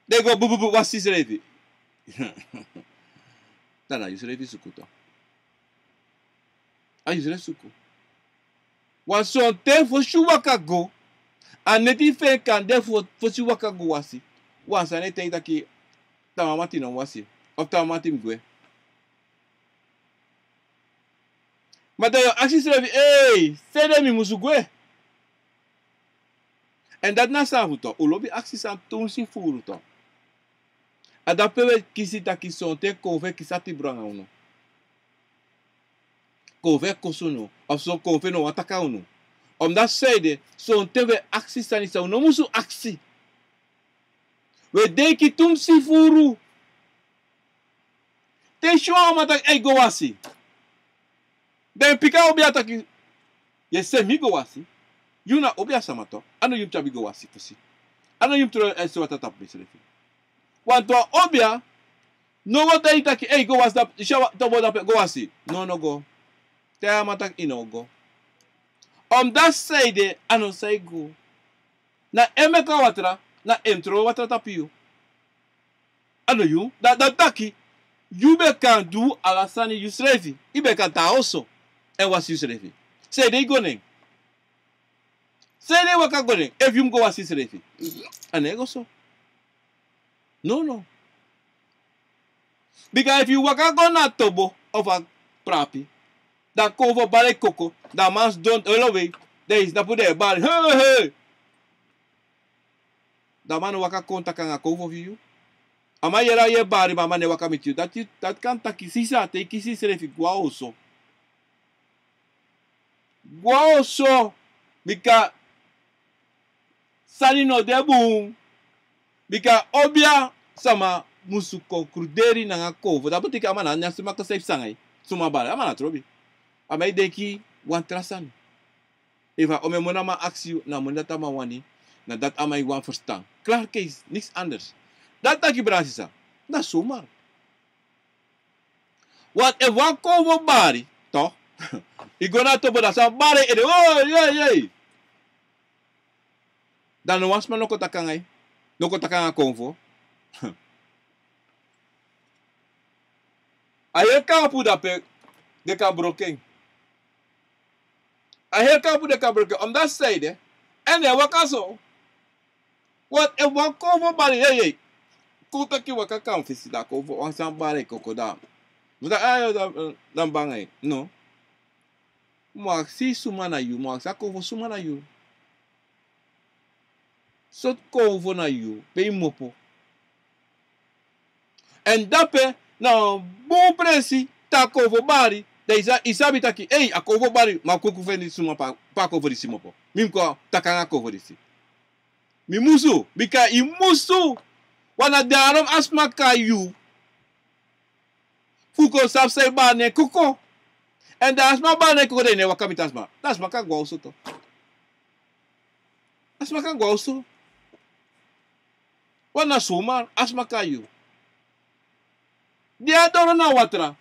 De go bubu wasi srevi. Tana yu srevi suku to. A yu srevi suku. Wan son te fo shu waka go. A neti fe kan de fo shu waka go wasi. Wan sa ne te taki tamamati no wasi. Of tamamati mgwe. Maar dat je acties schrijft, hey, verder mi musugwe. En dat na savu to, ulobi acties aan toen si furu to. En dat pewe kisi ta kisonte konve kisati branga uno. Konve kosuno, of zo konve no wataka uno. Omdat zeide, zo'n tewe acties zijn niet zo, no musu actie. We denken toen si furu. Te shwa matak ei go wasi. Den pika obia taki. Ye se mi go wasi. Yuna obia samato. Ano yum chabi go wasi fusi. Ano yum tro eso watata besrefi. Wanto obia no wata itaki ei go was da shawa to boda go wasi. No go. Te amatak ino go. Dat zeide ano say go. Na emeka watra na entro watra tapiu. Ano yum da taki. You can do alasani yusrefi. Ibe kan ta also. En was yusrefi. Say they go neng. Say they waka go neng. If you go was yusrefi. And they go so. No. Because if you waka go na tobo of a prapi. Dat cover bale koko. Dat mans don't away. There is na put there bale. Hey. Dat man waka konta kan a cover for you. Ama yera ye bari mama ne waka mit you. Dat kan takisisa te kisi refi guaoso. Guaoso. Bika sani no debu. Bika obia sama musu konkruderi na nga kovo. Dat betekent ama na nyasuma ka safe sangai. Suma bari ama na trobi. Ama ideki wan trasan. Eva ome monama aksiu na monata ma wani. Na dat ama i wan verstaan. Klaar case, niks anders. Dat taki brasisa. Na sumar. Wat e wan kovo bari, toch? Igona to boda sa bari ede. Oh, yey. Dan no was man no kotakangai. No kotakanga konvo. Aye kapu da pe de ka broken. Aye kapu de ka broken. On that side, en e wakaso. Wat e wan kovo bari, yey. Kuta ki waka kan fisi da kovo wan san bari kokoda. Muda ayo dan bangay. No. Mo si suma na you, mo sa kovo suma na you. Sot kovo na you, pe mopo. En dape na bom presi ta kovo bari, de isabi taki, ei, a kovo bari, ma kuku fendi suma pa kovo disi mopo. Mim ko takanga kovo disi. Mi musu, bika i musu. Wana darom asma ka you. Fuko sap say bane kuko. En da asma bane kuko de ne wakamita asma. Da asma ka gwa to. Asma ka gwa uso. Wana sumar asma ka you. Dia doro na watra.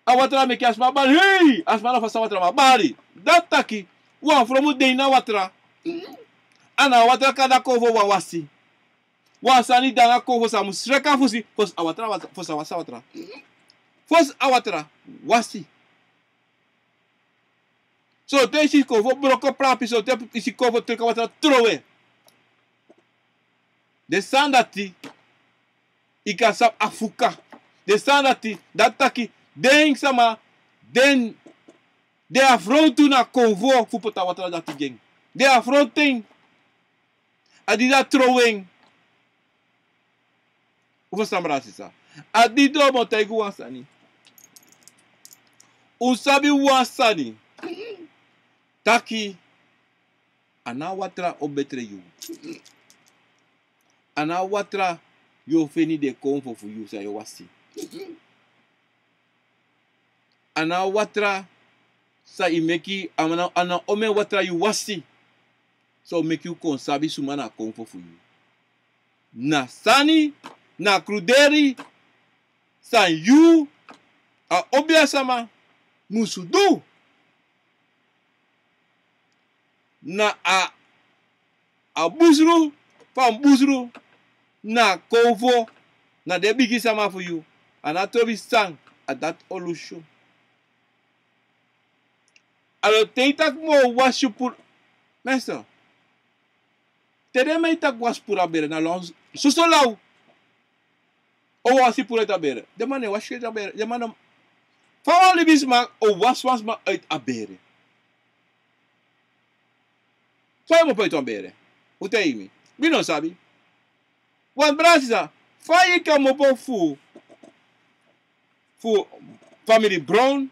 A watra me ki asma bari. Hey! Asma na fasa watra ma bari. Dat taki. Wan from de na watra. Ana watra kada kovo wa wasi. Wasani danga kovo sa musreka fusi. Fos a watra fos a wasa watra. Fos a watra wasi. So te isi kovo broko prapi so te isi kovo treka watra trowe. De sandati. Ika sap afuka. De sandati dataki den sama den de afrontu na kovo fupota watra dati geng. De afronting adida trowing. Ufa sambrasisa. Adido motaigu wansani. Usabi wansani. Taki ana watra obetre you. Ana watra yo feni de konfo fu you sa yo wasi. Ana watra sa imeki ana ome watra you wasi. So make you konsabi sumana konfo fu you. Na sani na kruderi san you a obia sama musudu. Na a buzru fam buzru na konvo na de bigi sama for you and a tobi sang at that olusho. Alo teitak mo washu pur meso. Tere me itak was pura bere na lons susolau. O wasi pura ta bere. De mane washu ta bere. De mane fa libis ma o was ma uit a bere. Foi mo poi tombere. O teimi. Mi non sabi. Wan brasisa. Fai ka mo po fu family Brown.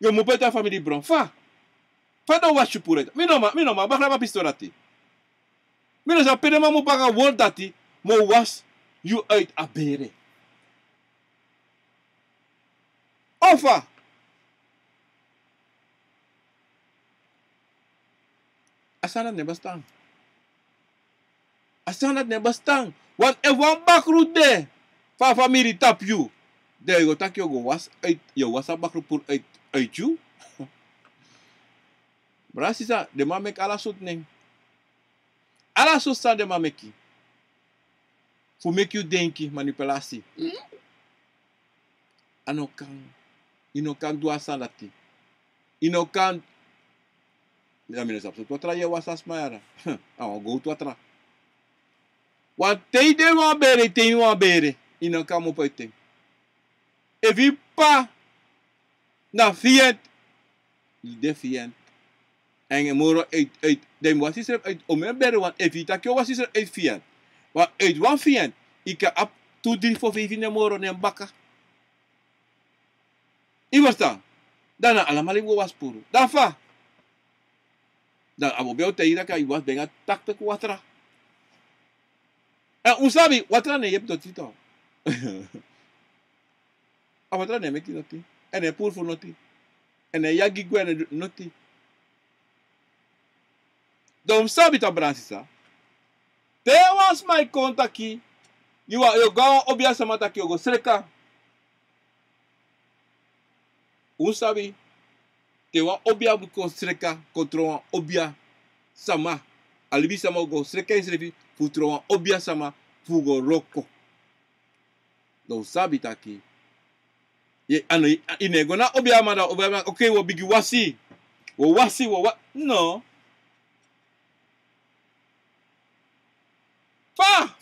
Yo mo poi ta family Brown. Fa do washu pure. Mi no ma bakla ma pistorati. Mi no sa pede ma mo paga word dati mo was you uit a bere. Ofa. Asanat ne bastang. Asanat ne bastang. Want if one bakru de fa family tap you. There you go tak yo go was uit yo was a bakru pur uit you. Brasisa de ma mek ala sot neng. Ala sot sa de ma meki. Fu make you denki manipulasi. Ano kan do asanati. Ino kan mina sapso tu atra ye wasas mayara. Go tu atra. Wat tei de wa bere, tei wa bere. Ino kamo poite. E vi pa na fiat. De fiat. En moro uit de was is uit o me bere wat e vita ke was is uit fiat. Wat uit wan fiat. Ika ap tu 3 for 5 ne moro ne baka. I was dan. Dana alamalingo was puro. Dafa. Dan abo beo te ira ka iwas benga takte ku watra. Usabi watra ne yep dotito. A watra ne meki noti. Ene purfu noti. Ene yagi gwe noti. Dom sabi ta brasisa. Te was my conta aqui. Eu gawa obia sama taki eu go sreka. Sabe? Te wan obia buko sreka contra wan obia sama. Alibi sama go sreka isrefi futro wan obia sama fugo roko. Do sabi taki. Ye ano inego na obia mada obia okay wo bigi wasi. Wo wasi wo wa no. Fa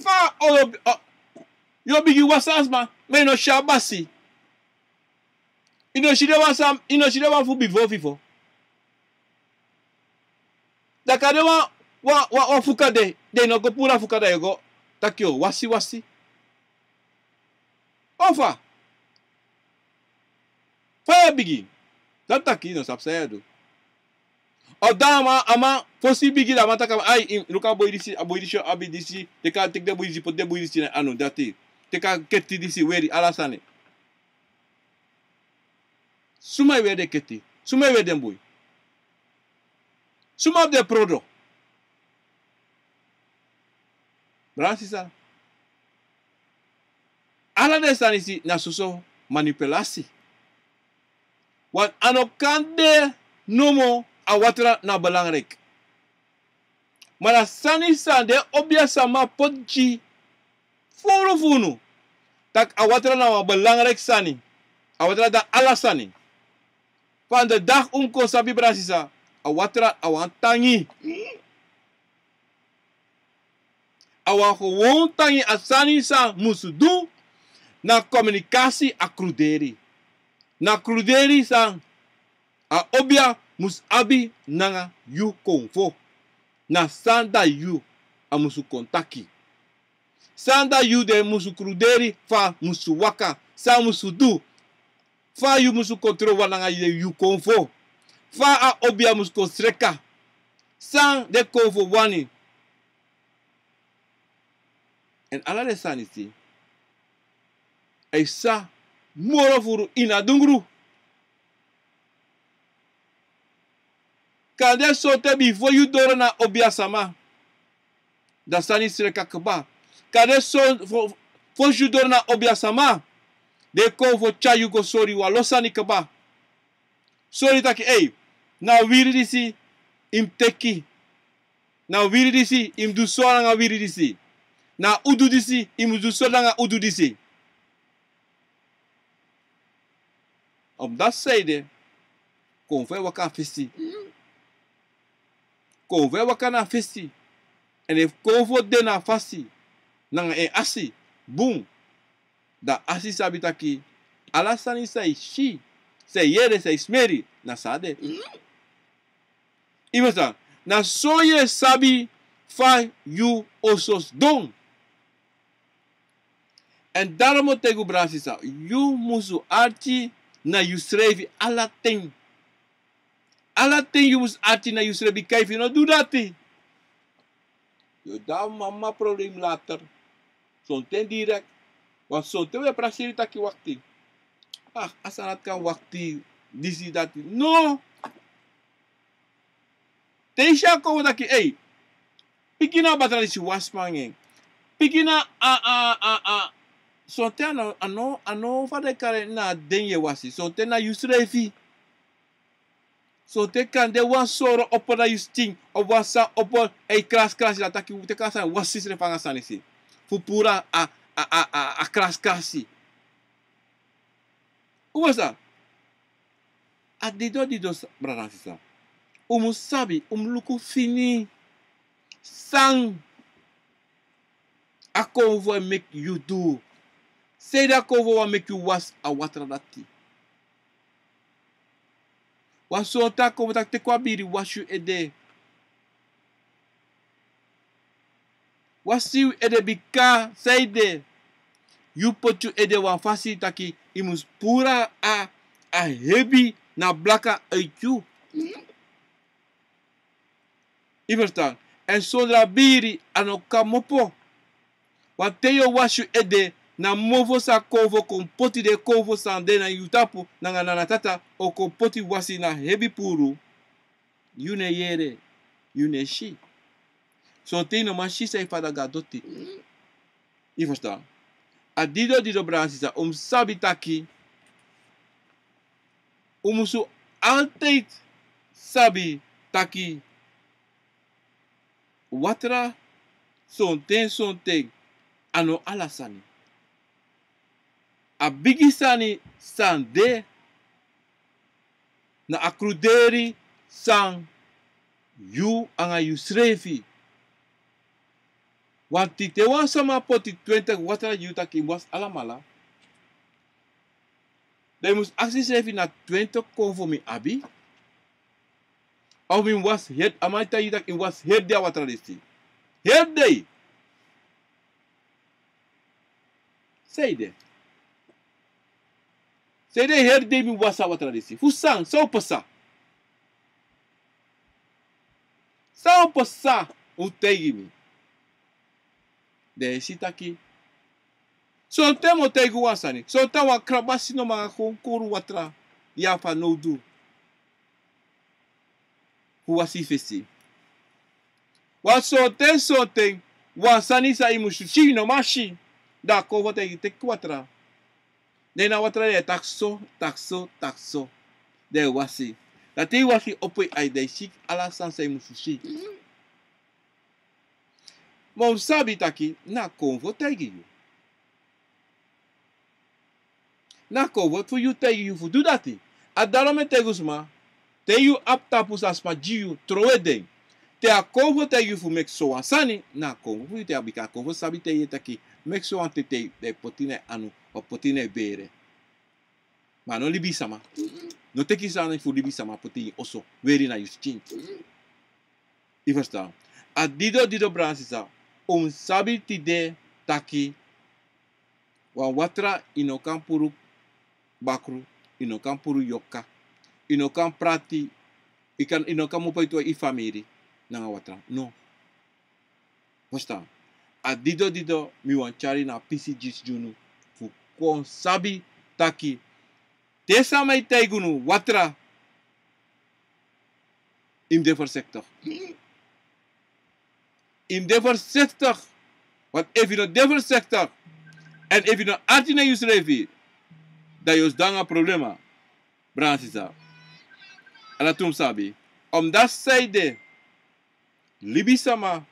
yo bigi wasas ma me no shabasi. Ino shide wa fu bifo fifo. Dakade wa fukade. De no go pura fukada yogo. Takyo wasi. Ofa. Fa bigi. Dat taki no sapsayado. O dama ama fosi bigi da mata kama ai luka boydisi abidisi te ka tek de boydisi pot de boydisi na anu dati. Te ka ketti disi weri alasane. Suma wede ketti. Suma wede mboy. Suma de prodo. Bransisa. Ala de sanisi na suso manipulasi. Want anokande nomo awatra na belangrijk. Maar sanisa de obia sama potji funu. Tak awatra na belangrijk sani. Awatra da ala sani. Van de dag umko sabi Bransisa. Awatra awantangi. Awa gewoon tangi asani sa musudu na communicatie a kruderi. Na kruderi sa a obia mus abi nanga yu konfo. Na sanda yu a musu kontaki. Sanda yu de musu kruderi fa musu waka. Sa musu du. Fa yu musu kontro wananga yu konfo. Fa a obia musu konsreka. San de konfo wani. En ala de saniti. Esa moro furu ina dungru. Kande sote before you doro na obia sama. Da sani sreka kaba. Kande so fo you doro na obia sama. De ko fo chayu go sori wa losani kaba. Sori taki na wiri disi im teki. Na wiri disi im du so nga wiri disi. Na udu disi im du so nga udu disi. Om dat zeide, konve waka festi. Konve waka na festi. En if konvo de na fasti, nanga asi, boom. Da asi sabitaki, alasani say shi, say yere, say smeri, na sade. Imasa, na soye sabi, fa you osos don. En daarom tegen Bransisa, you musu arti, na you schreef alla ting. Alla ting you must arti na you schreef kijf no do dat. You da mama probleem later. Zonten direct. Want zonten we prasiri taki wakti. Asanat kan wakti. Disi dati. No. Teisha ko daki Pikina batalisi wasmangeng. Pikina Sonte ano fade kare na denye wasi. Sonte na yusrefi. Sonte kan de wan soro opo na yusting. O wasa opo kras la taki te kasa wasi sre fanga sanisi. Fupura a kras krasi. Uwasa. A dido Bransisa. Sabi luku fini. Sang. A convoy make you do. Say that convoy will make you was a water dati. Wasota convoy tak te kwa biri washu ede. Wasi ede bika say de. You put you ede wan fasi taki imus pura a heavy na blaka uit you. Iverstaan. En zodra biri anoka mopo. Want teyo washu ede na movo sa kovo kompoti de kovo sande na yutapu na nanatata o kompoti wasi na hebi puru. Yune yere. Yune shi. So te no mashi say fada gadoti. Je verstaan. Adido dido Bransisa, sabi taki. Musu altijd sabi taki. Watra sonten ano alasani. A bigisani sande na akruderi sang yu anga yu srefi. Want te wan sama poti 20 watra yu taki was alamala. De mus aksi srefi na 20 konformi abi. Of min was head amaita yu taki was head dia watra disti. Head day. Say de. Say de head day min wasa watra disti. Fusang so pasa. So pasa utegi mi. De sitaki. So temo tegu wasani. So tawa krabasi no mga konkuru watra. Yafa no du. Huwasi fesi. Wa so ten wasani sa imushushi no mashi. Da ko wate te kwatra. De na watra de takso. De wasi. Da te wasi opoi ai de shik ala sansa imushushi. Mo sabi taki na konvo tegi you. Na konvo fu you tegi you fu do dati. Adarome tegusma. Te you aptapus asma jiu troeden. Te a konvo tegi you fu mek so asani. Na konvo fu you te abika konvo sabi te ye taki. Mek so ante te de potine anu o potine bere. Ma no libi sama. No teki sana fu libi sama potine oso. Veri na yuschin. I verstaan. Dido Bransisa. Sabi tide taki watra inokan puru bakru, inokan puru yoka, inokan prati, inokan mupaito i famiri nanga watra. No. Hosta. Dido mi wanchari na pisi jis junu fu kon sabi taki tesa mai taigunu watra im de sector. In different sector. Want if you don't different sector. En if you don't antina use revi. Dat je dan een problema. Bransisa. Ala tum sabi. Omdat zij de. Libisama.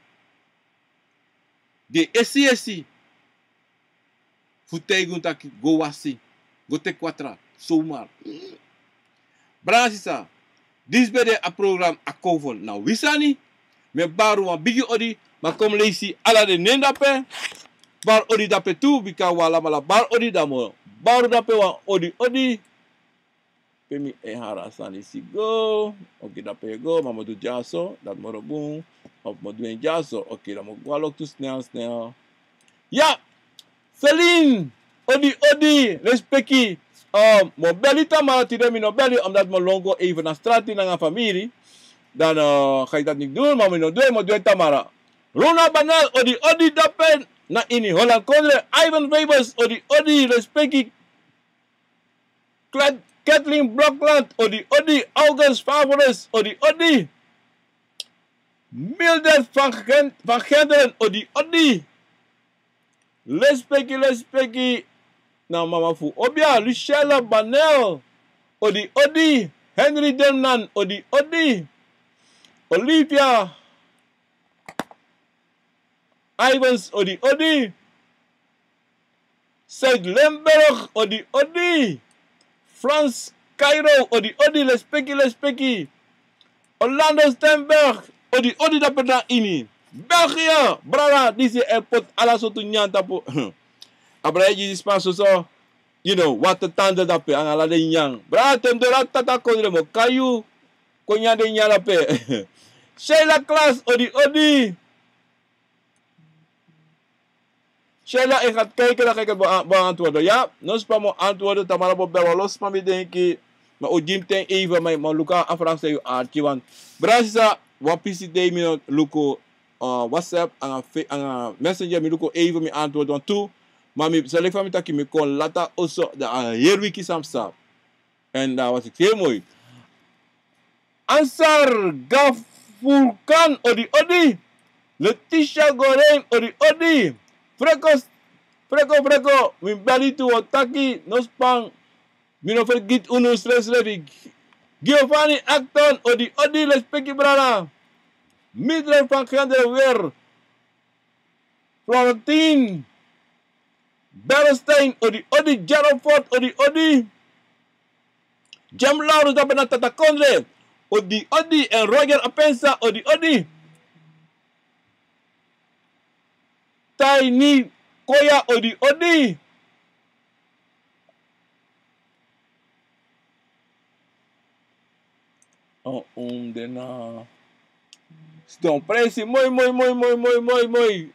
De SCSC. Futeigun taki go wasi. Go te kwatra. Zomaar. Bransisa. Disbede a program a kovon. Nou wisani. Me baru wan bigi odi. Maar kom leesi ala de nendape. Bar odi dape tu. Bika wala mala bar odi damo. Baru dape wan odi. Pemi hara sani si go. Oke dape go. Mama do jaso. Dat moro boom. Of mo doen jaso. Oke dan mo gwalok tu snel. Ja. Celine. Odi. Respecti. Mo beli tamara tide mi no beli. Omdat mo longo even na strati na nga familie. Dan ga je dat niet doen, maar we doen tamara. Rona Banal, odi dapen na ini Holland Kodre, Ivan Webers, odi respecti. Kathleen Blokland, odi August Favores, odi. Mildred van Genderen, odi. Respecti. Na mama fu obia, Luciella Banel, odi. Henry Demnan, odi. Olivia Ivans, odi. Said Lemberg, odi. Frans Cairo, odi. Respecti. Orlando Stenberg, odi dapat na ini. België, brada, disi airport ala sotu nyanta po. Abra ji spaso so, you know, what the tanda dapat ang ala de nyang. Brada tem dorat tata ko mo kayu ko nya de nyala pe. Sheila Klaas, odi. Sheila, ik ga kijken dat ik het beantwoorden. Ja, nos pa mo antwoorden, tamara po bewa los pa mi denki. Ma o jim ten even, ma luka afraag sa yu aartje, want Bransisa, wapisi day mi luko WhatsApp, ang messenger mi luko even mi antwoorden, want tu, ma mi zelf van mi taki mi kon lata also, de heer wiki samsa. En daar was ik heel mooi. Ansar Gafulkan, odi. Letitia Goreng, odi. Frekos Freco, min beli tu otaki, nos pang, mino vergit unu stress levi. Giovanni Acton, odi lespeki brana. Midler van Gender weer. Florentine. Berestein, odi Jarofort, odi. Jam Laurus dapat na tatakondre. Odi en Roger Apensa, odi. Tiny Koya, odi. Oh, dena. Stone presi, moi.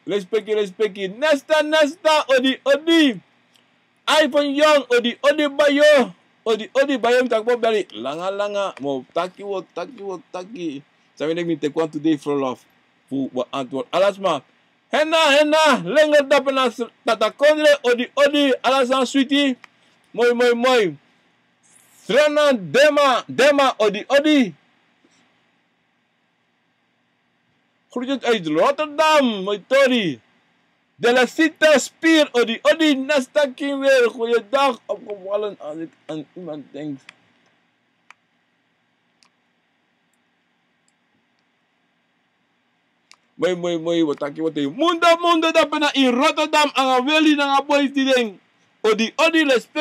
Respecti. Nesta, odi. iPhone Young, odi bayo. Odi bayo mi takbo beli. Langa. Mo taki. Sabi nagminte kwan today for love. Fu wa antwoord. Alasma. Henna. Lenger dapat na tatakondre. Odi. Alasan sweetie. Moi. Serena Dema, odi. Groetjes uit Rotterdam, mooi Tori. De la Cita Spier, odi. Nesta King weer. Goeiedag. Opgevallen als ik aan iemand denk. Mooi. Wat je. Mundo dapat na in Rotterdam. Ang aweli ng boys di ding. Odi.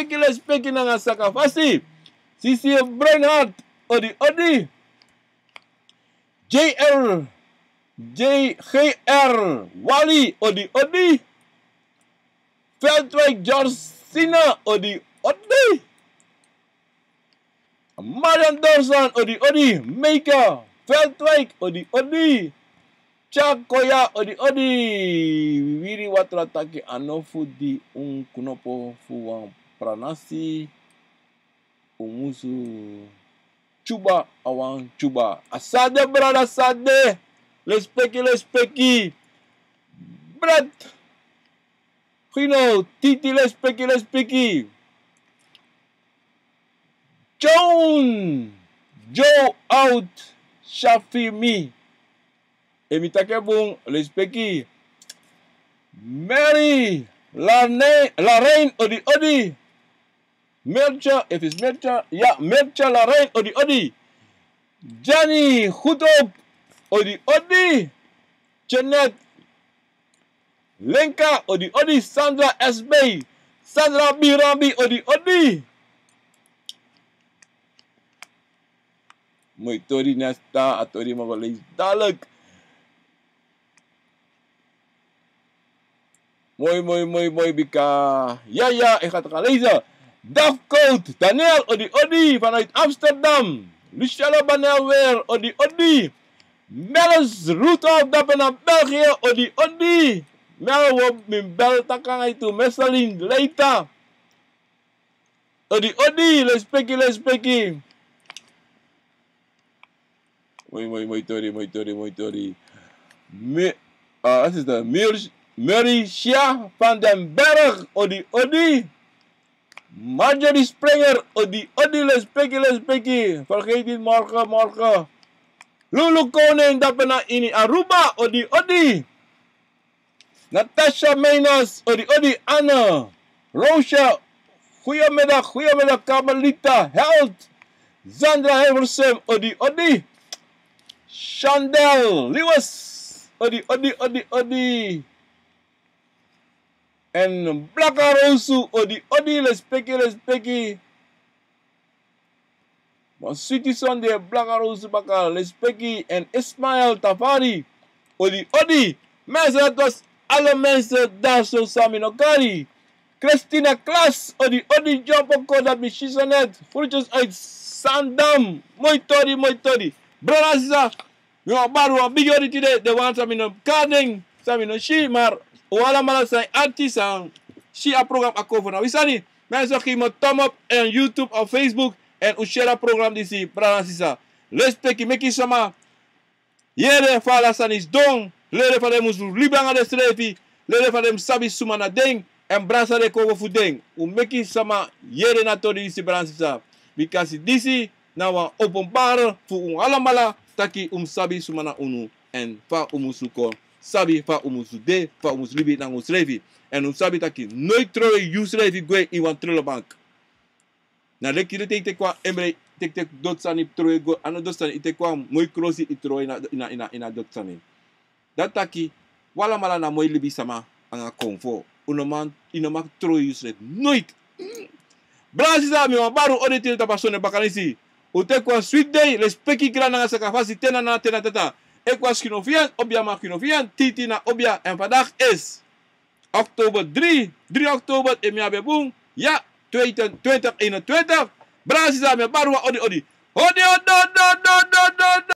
Lespeki ng sakafasi. Sisi Brainhard, odi. JGR, Wally, odi. Veldwijk, Georgina, odi. Marian Dorsan, odi. Maker, Veldwijk, odi. Chakoya, odi. Wiri watrataki anofu di kunopo fuwang pranasi. Umusu Cuba. Asade brada asade. Lespeki. Brad. Gino. Titi lespeki. Joe out. Shafimi. Emitake bung lespeki. Mary. Larain odi. Mercha, if it's Mercha, ja, Mercha Larain, odi. Johnny, goed op, odi. Jeanette, Lenka, odi. Sandra SB, Sandra Birabi, odi. Mooi Tori Nesta, atori magalis dadelijk. Mooi, Bika. Ja, ik ga het gaan lezen. Dafcoat, Daniel, odi, vanuit Amsterdam. Luciano Banel weer, odi. Melis Rudolf, dapat naar België, odi. Mel, wo min bel takang itu, Messalin, Leita. Odi, lespeki. Mooi Tori. Wat is dat? Mauricia van den Berg, odi. Marjorie Springer, odi, lespeki. Vergeet niet morgen. Lulu Koning, dapat na ini Aruba, odi. Natasha Menas, odi. Anna. Rosha, goedemiddag, Carmelita. Held. Zandra Heversem, odi. Chandel Lewis, odi. En Blaka Rosu, odi, lespeki. Maar City Sunday, Blaka Rosu bakal, lespeki. En Ismail Tafari, odi. Mensen, het was alle mensen daar zo samen in elkaar. Christina Klas, odi, Jopoko, dat is net. Groetjes uit Sandam. Mooi tori. Brother, sister, we baru big ori today. They want some in a gardening, some in a she, maar wala mala zijn artiest aan. She a program ako na. Wisani, mensen geef me thumb up en YouTube of Facebook en share program disi. Brother, sister, let's take it, make it sama. Yere fala sanis dong. Lere fa dem usu libanga de strefi. Lere fa dem sabi suma na ding. En brasa de kogo fu ding. U make it sama yere na tori disi brother, sister. Because disi na wa openbare fu un alamala taki sabi sumana unu en fa umusuko sabi fa umusu de fa umusu libi na ons levi en ons sabi taki nooit troe use levi gwe iwan trullebank na lekire te kwa emre tek dotsani troe go ano dotsani ite kwa moi krosi itroe ina dotsani dat taki wala mala na moi libi sama anga konfo unoman inomak troe use levi nooit Brazi za mi mabaru odete ta pasone bakanisi ute kwa sweet day respecti grana nga sakafasi tena na tena tata ik was Kinovian, Obia maar Kinovian, Titi na Obia. En vandaag is oktober 3 oktober, in Miabeboom, ja, 2021. Brazil, Barua, Odi.